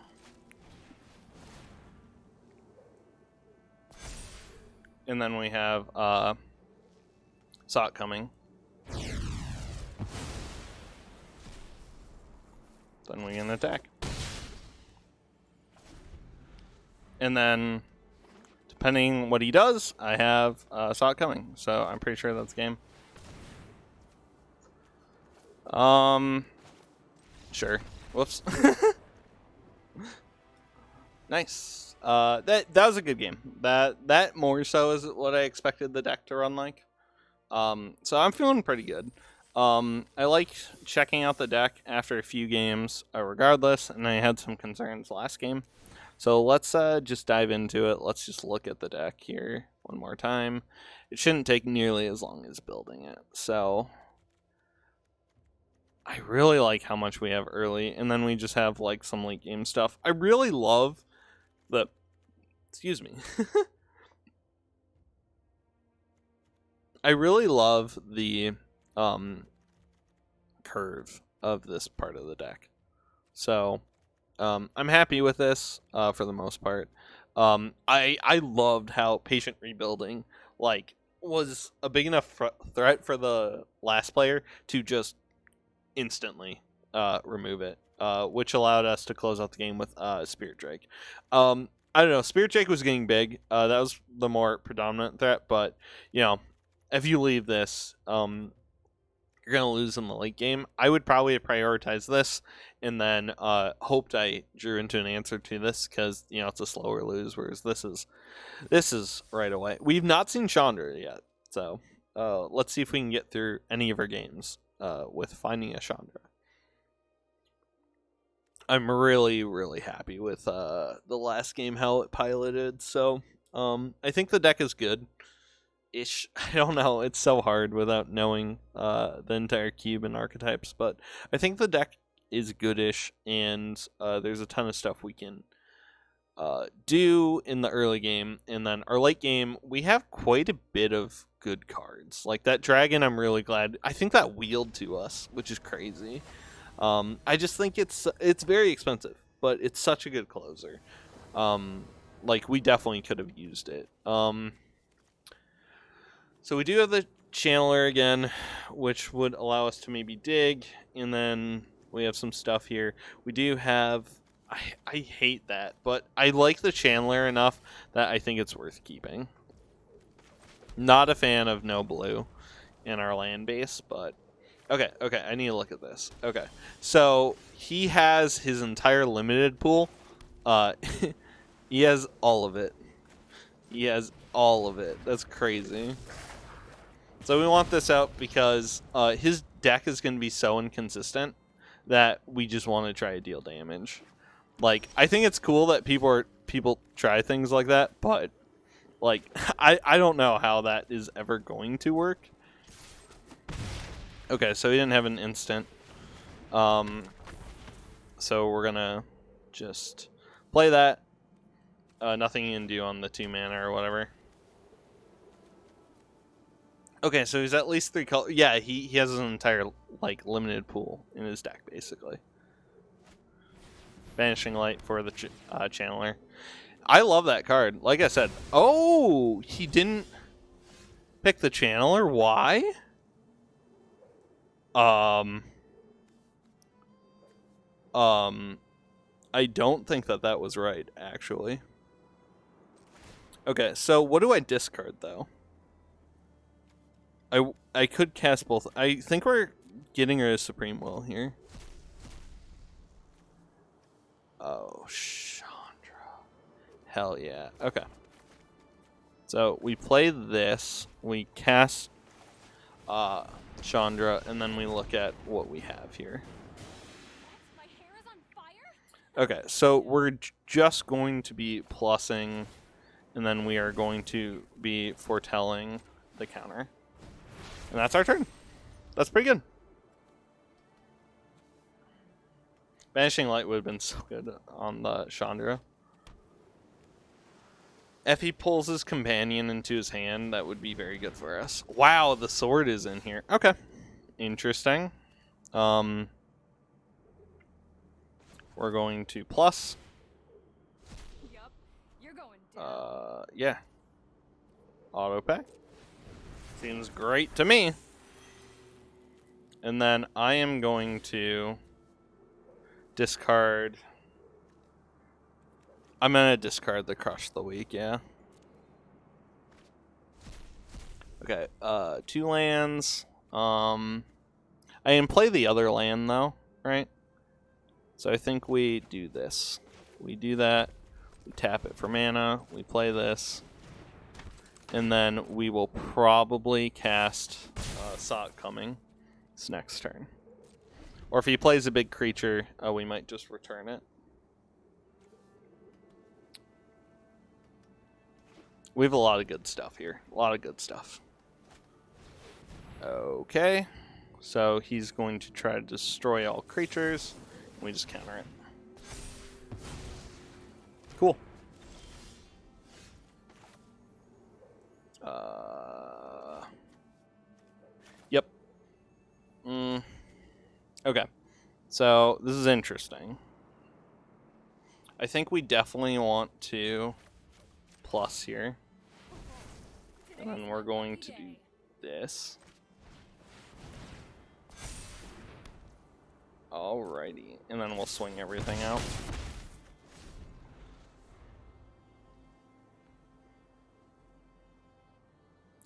And then we have Saw It Coming. Then we can attack. And then, depending what he does, I have Saw It Coming. So I'm pretty sure that's game. Sure. Whoops. Nice. That was a good game. That more so is what I expected the deck to run like. So I'm feeling pretty good. I like checking out the deck after a few games, regardless, and I had some concerns last game. So let's just dive into it. Let's just look at the deck here one more time. It shouldn't take nearly as long as building it. So I really like how much we have early, and then we just have like some late game stuff. I really love the... Excuse me. I really love the curve of this part of the deck. So I'm happy with this for the most part. I loved how Patient Rebuilding was a big enough threat for the last player to just instantly remove it, which allowed us to close out the game with Spirit Drake. I don't know, Spirit Drake was getting big. That was the more predominant threat, but you know, if you leave this, you're going to lose in the late game. I would probably have prioritized this and then hoped I drew into an answer to this because, you know, it's a slower lose, whereas this is right away. We've not seen Chandra yet, so let's see if we can get through any of our games with finding a Chandra. I'm really, really happy with the last game, how it piloted, so I think the deck is good. Ish. I don't know. It's so hard without knowing the entire cube and archetypes, but I think the deck is goodish, and there's a ton of stuff we can do in the early game, and then our late game, we have quite a bit of good cards. Like that dragon, I'm really glad. I think that wheeled to us, which is crazy. I just think it's very expensive, but it's such a good closer. Like we definitely could have used it. So we do have the Channeler again, which would allow us to maybe dig, and then we have some stuff here. We do have... I hate that, but I like the Channeler enough that I think it's worth keeping. Not a fan of no blue in our land base, but... Okay, I need to look at this. Okay, so he has his entire limited pool. He has all of it. He has all of it. That's crazy. So we want this out because his deck is going to be so inconsistent that we just want to try to deal damage. Like, I think it's cool that people try things like that, but like I don't know how that is ever going to work. Okay, so he didn't have an instant. So we're gonna just play that. Nothing you can do on the 2 mana or whatever. Okay, so he's at least 3 color. Yeah, he has an entire like limited pool in his deck basically. Vanishing Light for the Channeler. I love that card. Like I said, oh, he didn't pick the Channeler. Why? I don't think that was right, actually. Okay, so what do I discard, though? I could cast both. I think we're getting rid of Supreme Will here. Oh, Chandra. Hell yeah. Okay. So we play this, we cast Chandra, and then we look at what we have here. Okay, so we're just going to be plussing, and then we are going to be foretelling the counter. And that's our turn. That's pretty good. Vanishing Light would have been so good on the Chandra. If he pulls his companion into his hand, that would be very good for us. Wow, the sword is in here. Okay. Interesting. We're going to plus. Yep, you're going down. Yeah. Auto pay. Seems great to me. And then I am going to discard. I'm gonna discard the Crush of the Week, yeah. Okay, 2 lands. I can play the other land though, right? So I think we do this. We do that. We tap it for mana. We play this. And then we will probably cast Sock Coming this next turn. Or if he plays a big creature, we might just return it. We have a lot of good stuff here. A lot of good stuff. Okay. So he's going to try to destroy all creatures. We just counter it. Cool. Yep. Okay. So this is interesting. I think we definitely want to plus here. And then we're going to do this. Alrighty. And then we'll swing everything out.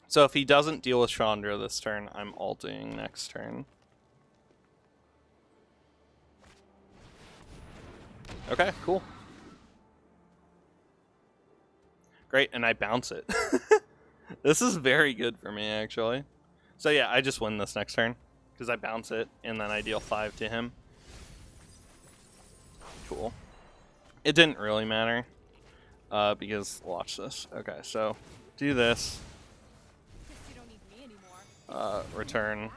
So if he doesn't deal with Chandra this turn, I'm ulting next turn. Okay, cool. Great, and I bounce it. This is very good for me, actually. So yeah, I just win this next turn. Because I bounce it, and then I deal 5 to him. Cool. It didn't really matter. Because, watch this. Okay, so, do this. Return.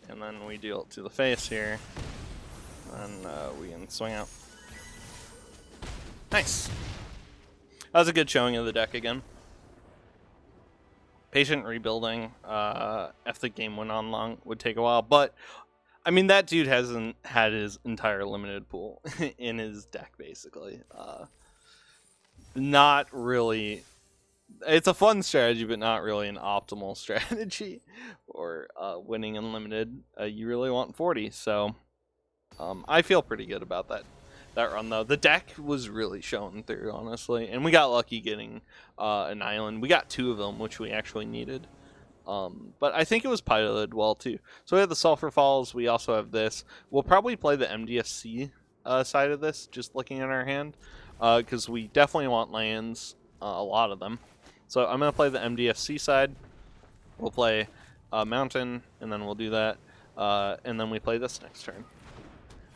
And then we deal it to the face here. And we can swing out. Nice! That was a good showing of the deck again. Patient rebuilding, if the game went on long, would take a while. But, I mean, that dude hasn't had his entire limited pool in his deck, basically. Not really. It's a fun strategy, but not really an optimal strategy for winning unlimited. You really want 40, so I feel pretty good about that run, though. The deck was really showing through, honestly, and we got lucky getting an island. We got 2 of them, which we actually needed, but I think it was piloted well, too. So we have the Sulphur Falls. We also have this. We'll probably play the MDFC side of this, just looking at our hand, because we definitely want lands, a lot of them. So I'm going to play the MDFC side. We'll play Mountain, and then we'll do that, and then we play this next turn.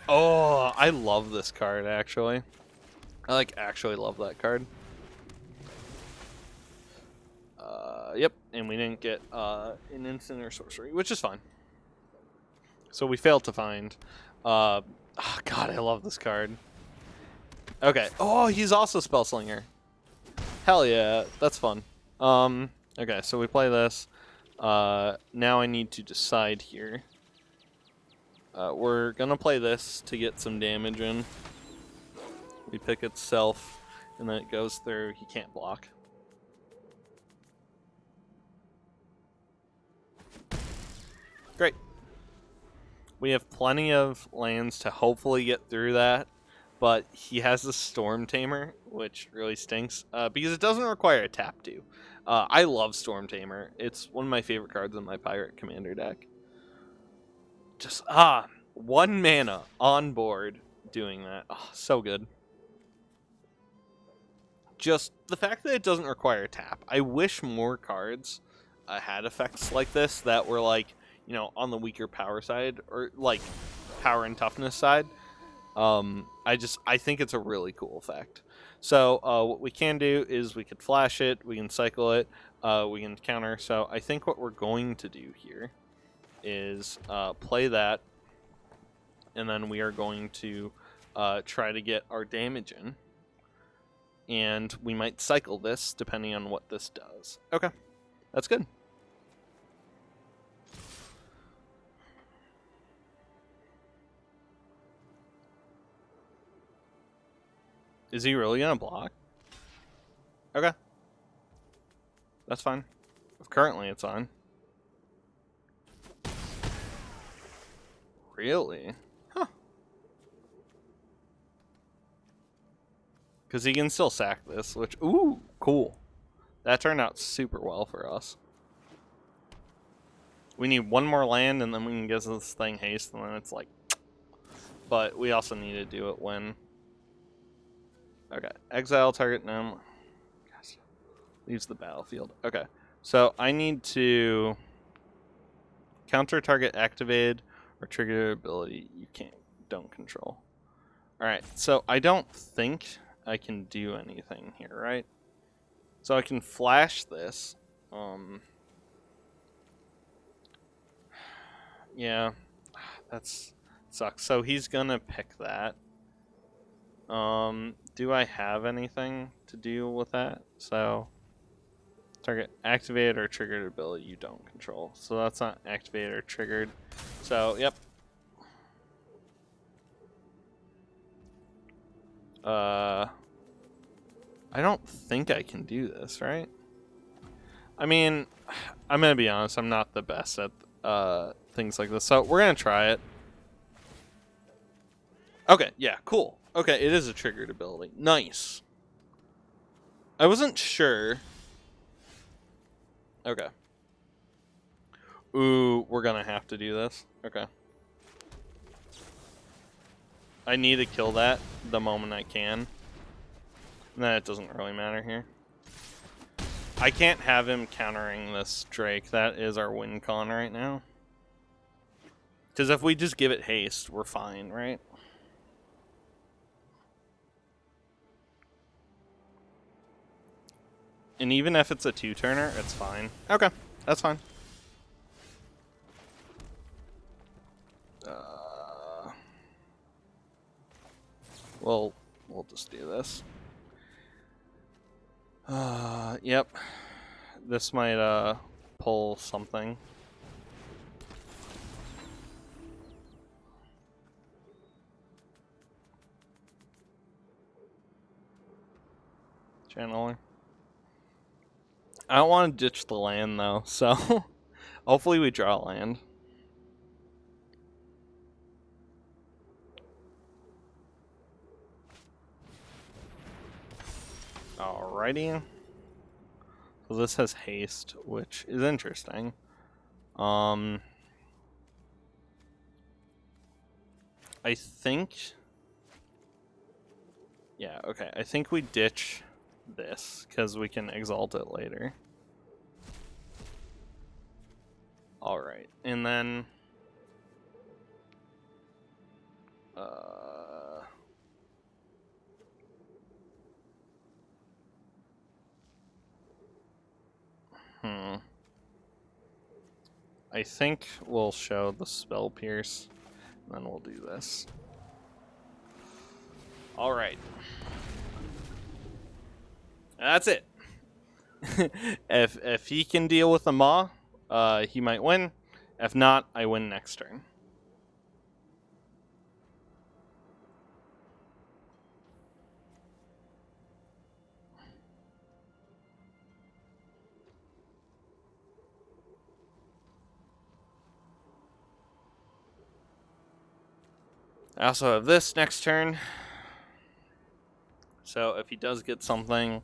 Oh, I love this card, actually. I, actually love that card. Yep, and we didn't get an instant or sorcery, which is fine. So we failed to find. Oh, God, I love this card. Okay. Oh, he's also Spellslinger. Hell yeah, that's fun. Okay, so we play this. Now I need to decide here. We're gonna play this to get some damage in. We pick itself, and then it goes through. He can't block. Great. We have plenty of lands to hopefully get through that, but he has the Storm Tamer, which really stinks, because it doesn't require a tap to. I love Storm Tamer. It's one of my favorite cards in my Pirate Commander deck. Just, 1 mana on board doing that. Oh, so good. Just the fact that it doesn't require a tap. I wish more cards had effects like this that were like, on the weaker power side, or like power and toughness side. I think it's a really cool effect. So what we can do is we could flash it, we can cycle it, we can counter. So I think what we're going to do here is play that, and then we are going to try to get our damage in. And we might cycle this depending on what this does. Okay, that's good. Is he really gonna block? Okay. That's fine. Currently it's on. Really? Huh. Because he can still sack this, which, ooh, cool. That turned out super well for us. We need one more land, and then we can get this thing haste, and then it's like... But we also need to do it when... Okay, exile target, no. Yes. Leaves the battlefield. Okay, so I need to... Counter target activated or trigger ability you don't control. Alright, so I don't think I can do anything here, right? So I can flash this. Yeah, that's sucks. So he's gonna pick that. Do I have anything to deal with that? So target activated or triggered ability you don't control. So that's not activated or triggered. So yep. I don't think I can do this, right? I mean, I'm gonna be honest, I'm not the best at things like this, so we're gonna try it. Okay, yeah, cool. Okay, it is a triggered ability. Nice. I wasn't sure. Okay. Ooh, we're gonna have to do this. Okay. I need to kill that the moment I can. Nah, it doesn't really matter here. I can't have him countering this Drake. That is our win con right now. Because if we just give it haste, we're fine, right? And even if it's a 2-turner, it's fine. Okay, that's fine. We'll just do this. Yep. This might pull something. Channeling. I don't want to ditch the land though, so hopefully we draw land. Alrighty. So this has haste, which is interesting. I think... Yeah, okay. I think we ditch this, because we can exalt it later. Alright, and then... I think we'll show the Spell Pierce, and then we'll do this. Alright. That's it. If he can deal with the Maw, he might win. If not, I win next turn. I also have this next turn. So if he does get something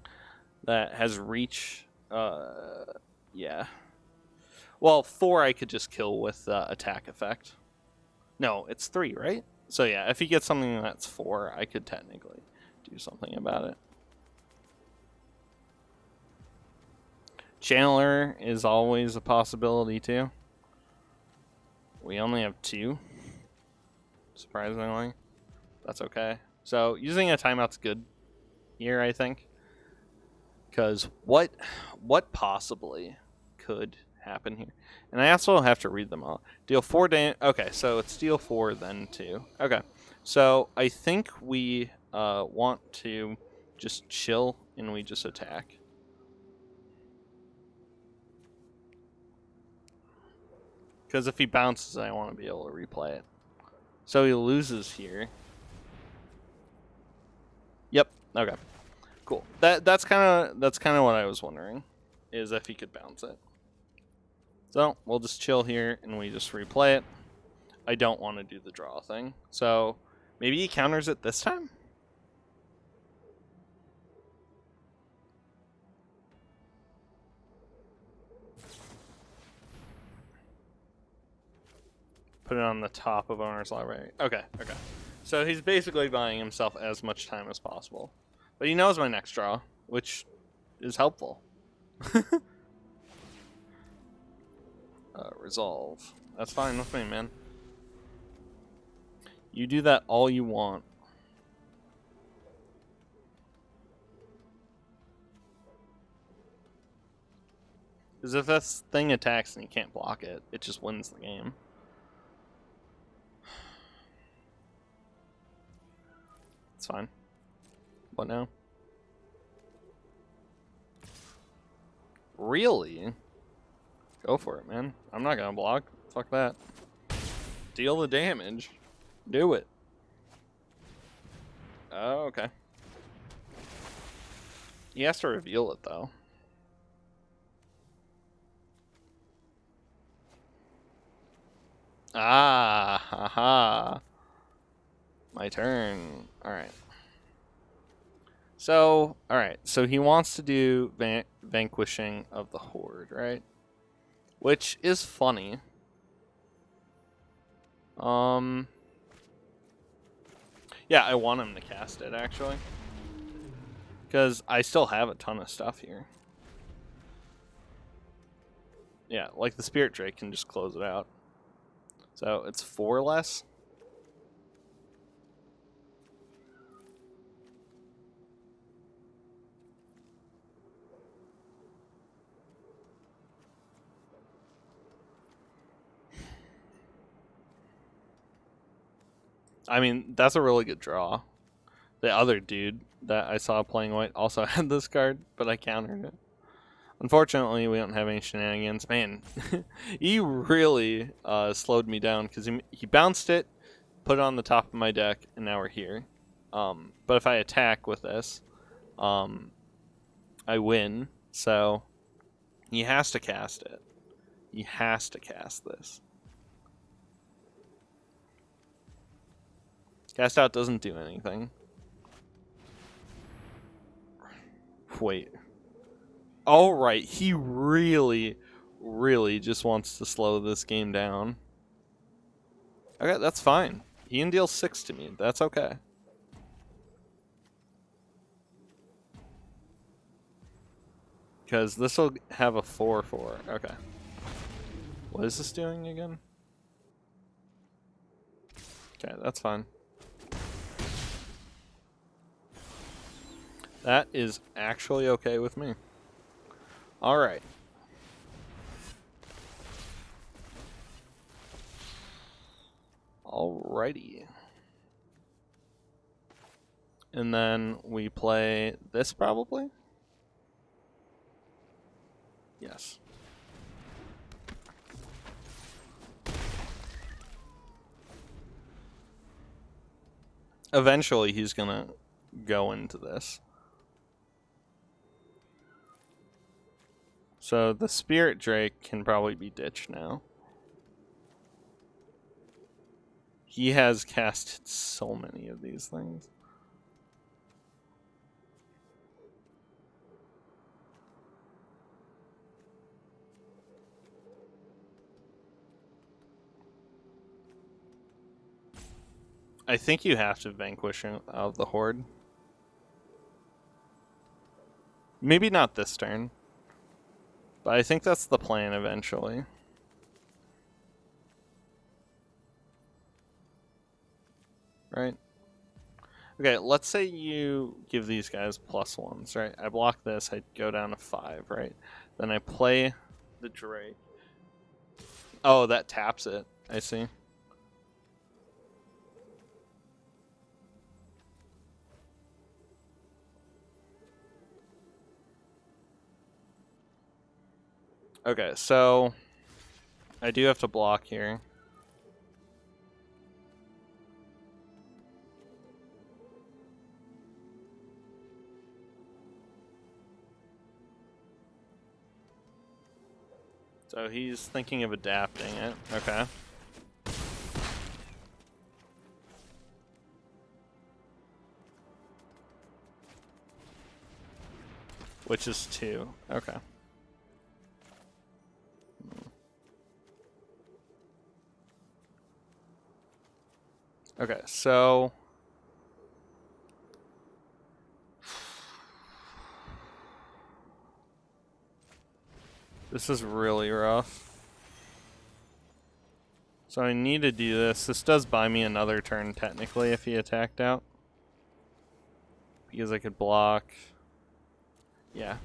that has reach, yeah. Well, 4 I could just kill with attack effect. No, it's 3, right? So yeah, if he gets something that's 4, I could technically do something about it. Channeler is always a possibility too. We only have 2, surprisingly. That's okay. So using a timeout's good here, I think. Because what possibly could happen here? And I also have to read them all. Deal 4 damage. Okay, so it's deal 4, then 2. Okay, so I think we want to just chill and we just attack. Because if he bounces, I want to be able to replay it. So he loses here. Yep. Okay. Cool. That's kind of what I was wondering, is if he could bounce it. So we'll just chill here and we just replay it. I don't want to do the draw thing. So maybe he counters it this time? Put it on the top of owner's library. Okay, okay. So he's basically buying himself as much time as possible. But he knows my next draw, which is helpful. Resolve. That's fine with me, man. You do that all you want. Because if this thing attacks and you can't block it, it just wins the game. It's fine. What now? Really? Go for it, man. I'm not gonna block. Fuck that. Deal the damage. Do it. Oh, okay. He has to reveal it, though. Ah, haha. My turn. Alright. So, alright. So he wants to do Vanquishing of the Horde, right? Which is funny. Yeah, I want him to cast it, actually. Because I still have a ton of stuff here. Yeah, like the Spirit Drake can just close it out. So it's 4 less. I mean, that's a really good draw. The other dude that I saw playing white also had this card, but I countered it. Unfortunately, we don't have any shenanigans. Man, he really slowed me down because he bounced it, put it on the top of my deck, and now we're here. But if I attack with this, I win. So he has to cast it. He has to cast this. Cast out doesn't do anything. Wait. Alright, he really, really just wants to slow this game down. Okay, that's fine. He can deal 6 to me. That's okay. Because this will have a 4/4. Okay. What is this doing again? Okay, that's fine. That is actually okay with me. Alright. Alrighty. And then we play this probably? Yes. Eventually he's gonna go into this. So the Spirit Drake can probably be ditched now. He has cast so many of these things. I think you have to vanquish him out of the horde. Maybe not this turn, but I think that's the plan eventually. Right? Okay, let's say you give these guys +1s, right? I block this, I go down to 5, right? Then I play the Drake. Oh, that taps it. I see. Okay, so I do have to block here. So he's thinking of adapting it. Okay. Which is 2. Okay. Okay, so this is really rough. So I need to do this. This does buy me another turn technically if he attacked out. Because I could block. Yeah.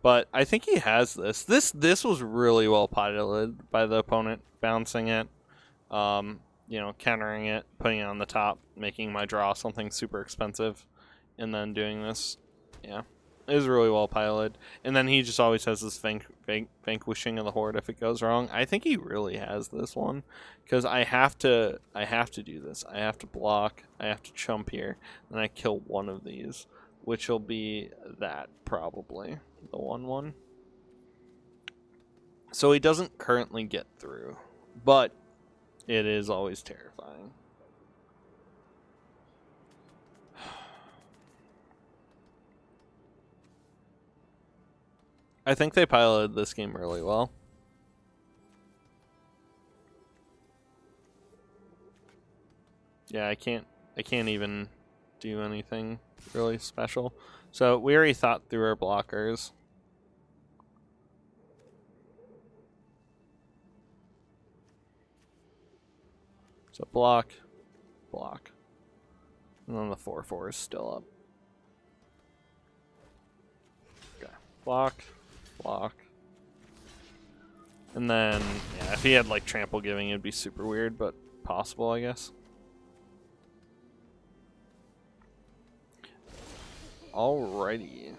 But I think he has this. This was really well piloted by the opponent, bouncing it, you know, countering it, putting it on the top, making my draw something super expensive, and then doing this. Yeah. It was really well piloted. And then he just always has this vanquishing of the horde if it goes wrong. I think he really has this one. Because I have to do this. I have to block. I have to chump here. And I kill one of these. Which will be that, probably. The 1/1. So he doesn't currently get through. But it is always terrifying. I think they piloted this game really well. Yeah, I can't even do anything really special. So we already thought through our blockers. So block, block. And then the 4/4 is still up. Okay. Block, block. And then, yeah, if he had like trample giving, it'd be super weird, but possible, I guess. Alrighty.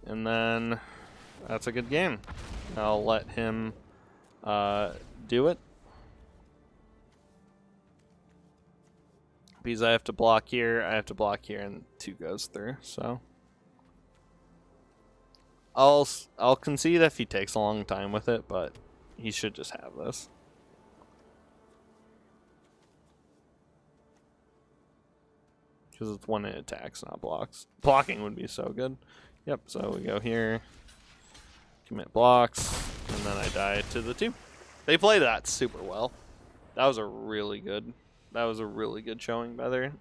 And then that's a good game. I'll let him do it. Because I have to block here, and 2 goes through, so. I'll concede if he takes a long time with it, but he should just have this. Because it's when it attacks, not blocks. Blocking would be so good. Yep, so we go here, commit blocks, and then I die to the 2. They play that super well. That was a really good showing by their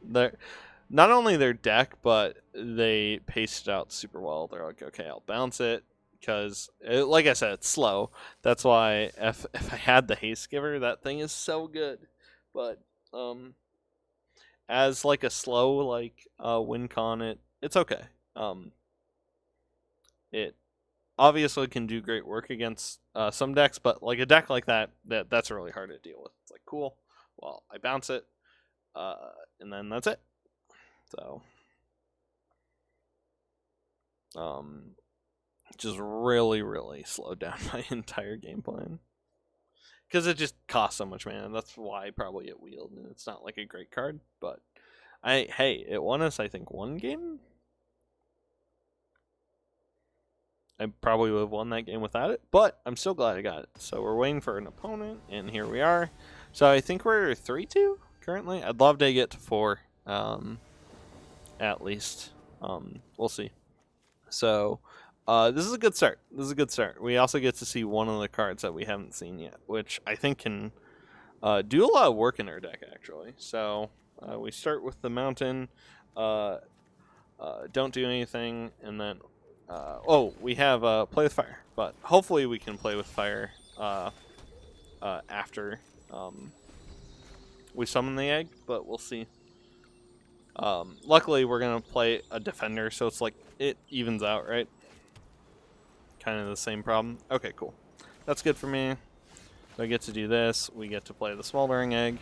not only their deck, but they paced it out super well. They're like, okay, I'll bounce it, because like I said, it's slow. That's why if I had the haste giver, that thing is so good. But as like a slow like win con, it's okay. It obviously can do great work against some decks, but like a deck like that's really hard to deal with. It's like, cool, well, I bounce it, and then that's it. So just really slowed down my entire game plan. Because it just costs so much mana. That's why probably it wheeled, and it's not like a great card, but hey, it won us, I think, 1 game? I probably would have won that game without it, but I'm still glad I got it. So we're waiting for an opponent, and here we are. So I think we're 3-2 currently. I'd love to get to 4, at least. We'll see. So this is a good start. This is a good start. We also get to see one of the cards that we haven't seen yet, which I think can do a lot of work in our deck, actually. So we start with the mountain. Don't do anything, and then we have play with fire, but hopefully we can play with fire after we summon the egg, but we'll see. Luckily we're gonna play a defender, so it's like it evens out, right? Kind of the same problem. Okay, cool. That's good for me. So I get to do this. We get to play the smoldering egg.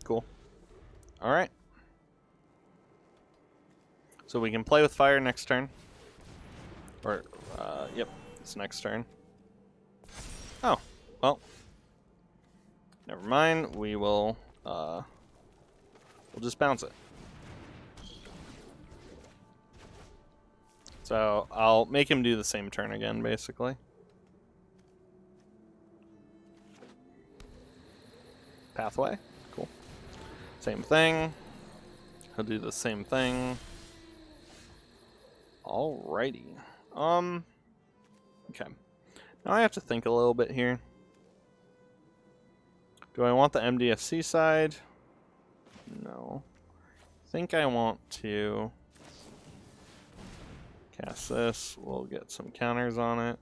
Cool. All right. So we can play with fire next turn. Or, yep, it's next turn. Oh, well. Never mind. We will, we'll just bounce it. So I'll make him do the same turn again, basically. Pathway. Cool. Same thing. He'll do the same thing. Alrighty. Okay. Now I have to think a little bit here. Do I want the MDFC side? No. I think I want to cast this. We'll get some counters on it.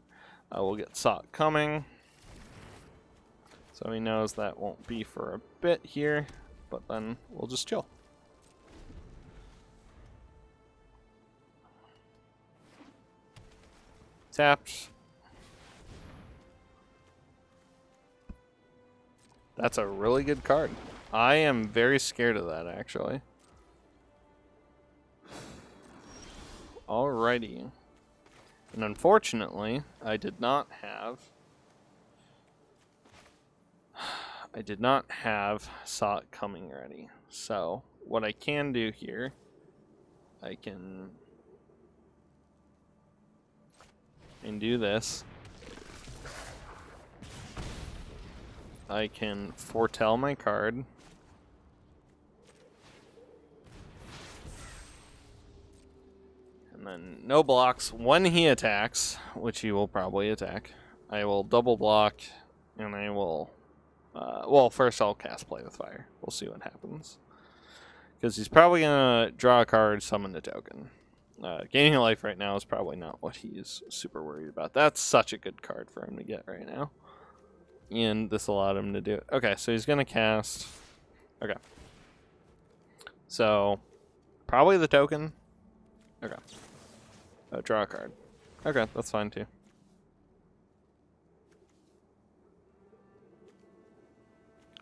We'll get Sock coming. So he knows that won't be for a bit here, but then we'll just chill. Tapped. That's a really good card. I am very scared of that, actually. Alrighty. And unfortunately, I did not have Sock coming ready. So what I can do here, I can do this. I can foretell my card. And then no blocks when he attacks, which he will probably attack. I will double block, and I will... well, first I'll cast Play with Fire. We'll see what happens. Because he's probably going to draw a card, summon a token. Gaining a life right now is probably not what he's super worried about. That's such a good card for him to get right now. And this allowed him to do it. Okay, so he's going to cast... Okay. So, probably the token. Okay. Draw a card. Okay, that's fine too.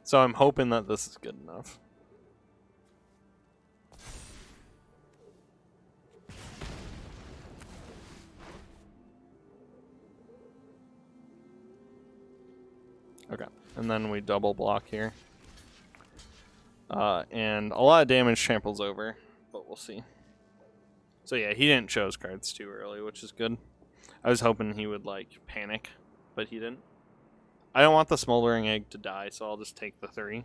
So I'm hoping that this is good enough. Okay, and then we double block here. And a lot of damage tramples over, but we'll see. So yeah, he didn't show his cards too early, which is good. I was hoping he would, like, panic, but he didn't. I don't want the Smoldering Egg to die, so I'll just take the 3.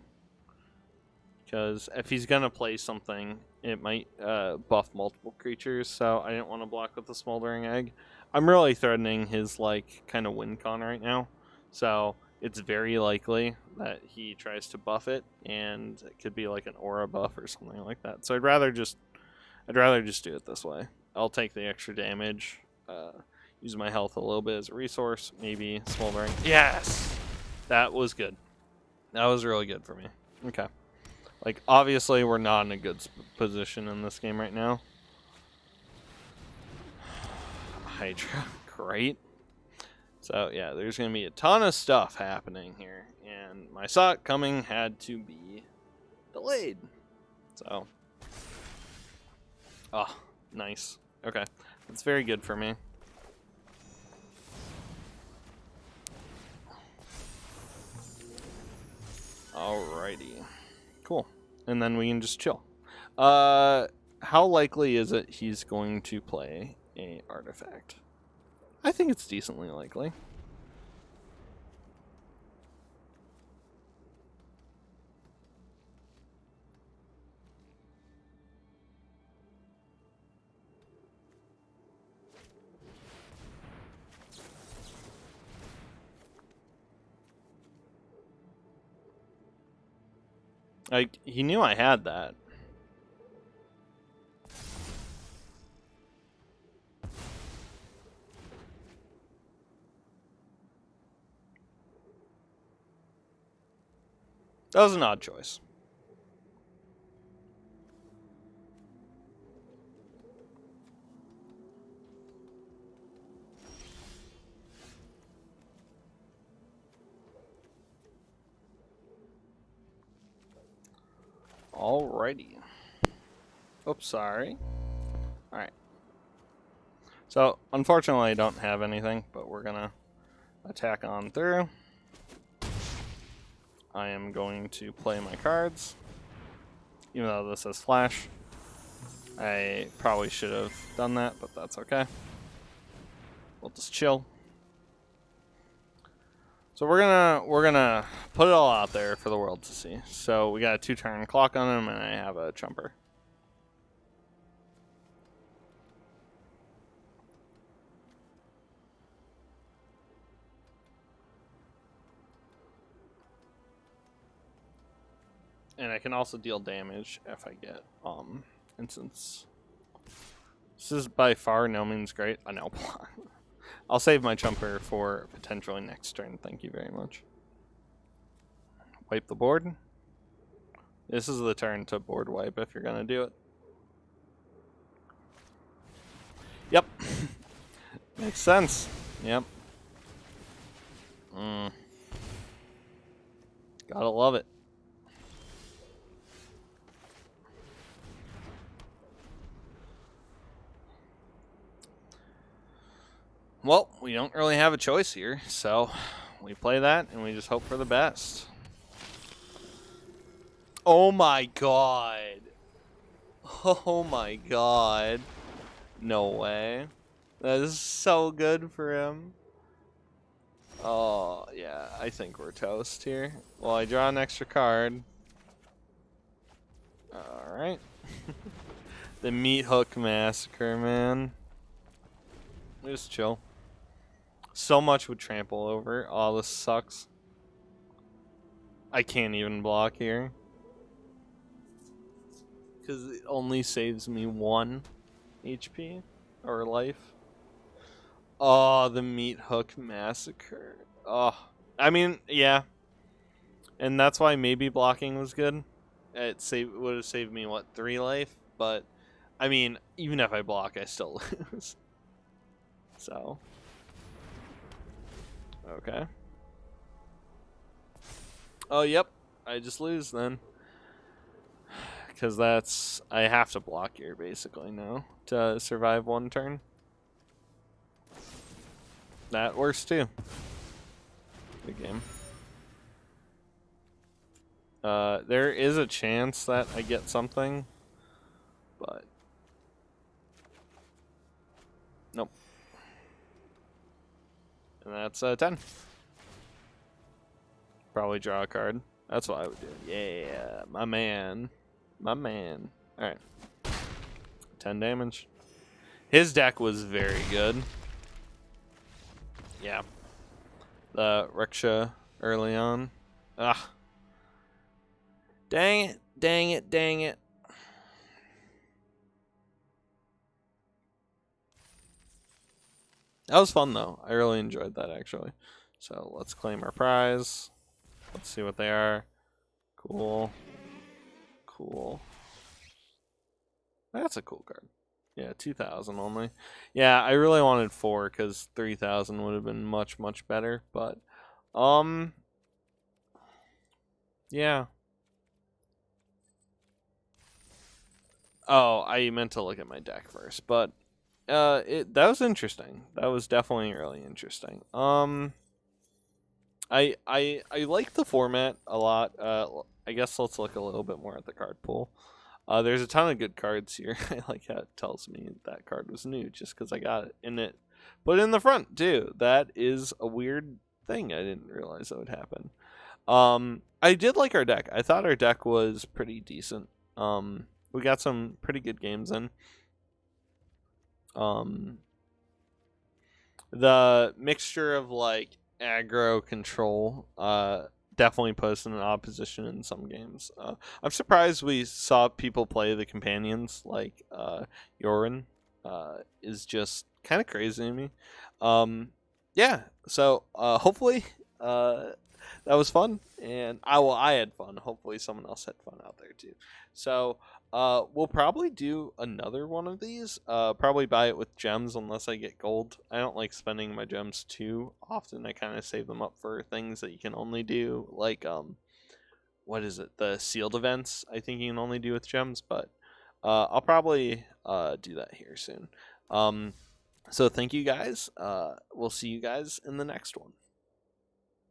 Because if he's going to play something, it might buff multiple creatures, so I didn't want to block with the Smoldering Egg. I'm really threatening his, like, kind of win con right now, so it's very likely that he tries to buff it, and it could be like an aura buff or something like that. So I'd rather just do it this way. I'll take the extra damage, use my health a little bit as a resource, maybe Smoldering. Yes! That was good. That was really good for me. Okay. Like, obviously, we're not in a good position in this game right now. Hydra. Great. So, yeah, there's going to be a ton of stuff happening here. And my Sock coming had to be delayed. So. Oh, nice. Okay. That's very good for me. Alrighty. Cool. And then we can just chill. How likely is it he's going to play a artifact? I think it's decently likely. Like, he knew I had that. That was an odd choice. Alrighty. Oops, sorry. Alright. So, unfortunately, I don't have anything, but we're gonna attack on through. I am going to play my cards. Even though this is flash. I probably should have done that, but that's okay. We'll just chill. So we're gonna put it all out there for the world to see. So we got a 2-turn clock on him, and I have a chumper. And I can also deal damage if I get instance. This is by far no means great. I know. I'll save my chumper for potentially next turn. Thank you very much. Wipe the board. This is the turn to board wipe if you're gonna do it. Yep. Makes sense. Yep. Gotta love it. Well, we don't really have a choice here, so we play that and we just hope for the best. Oh my god. Oh my god. No way. That is so good for him. Oh, yeah, I think we're toast here. Well, I draw an extra card. Alright. The Meat Hook Massacre, man. Just chill. So much would trample over. Oh, this sucks. I can't even block here. Because it only saves me 1 HP or life. Oh, the Meat Hook Massacre. Oh, I mean, yeah. And that's why maybe blocking was good. It would have saved me, what, 3 life? But, I mean, even if I block, I still lose. So. Okay. Oh, yep. I just lose then. Because I have to block here, basically, now. To survive 1 turn. That works, too. Good game. There is a chance that I get something. But. Nope. And that's 10. Probably draw a card. That's what I would do. Yeah, my man. My man. Alright. 10 damage. His deck was very good. Yeah. The Riksha early on. Ah. Dang it. Dang it. Dang it. That was fun, though. I really enjoyed that, actually. So let's claim our prize. Let's see what they are. Cool. Cool. That's a cool card. Yeah, 2,000 only. Yeah, I really wanted 4 because 3,000 would have been much, much better. But, yeah. Oh, I meant to look at my deck first, but that was interesting. That was definitely really interesting. I like the format a lot. I guess let's look a little bit more at the card pool. There's a ton of good cards here. I like how it tells me that card was new just because I got it in it. But in the front too. That is a weird thing. I didn't realize that would happen. I did like our deck. I thought our deck was pretty decent. We got some pretty good games in. The mixture of like aggro control definitely put us in an odd position in some games. I'm surprised we saw people play the companions like Yorin. Is just kind of crazy to me. Yeah, so hopefully that was fun, and I had fun. Hopefully someone else had fun out there too. So we'll probably do another one of these. Probably buy it with gems unless I get gold. I don't like spending my gems too often. I kind of save them up for things that you can only do, like what is it? The sealed events. I think you can only do with gems, but I'll probably do that here soon. So thank you guys. We'll see you guys in the next one.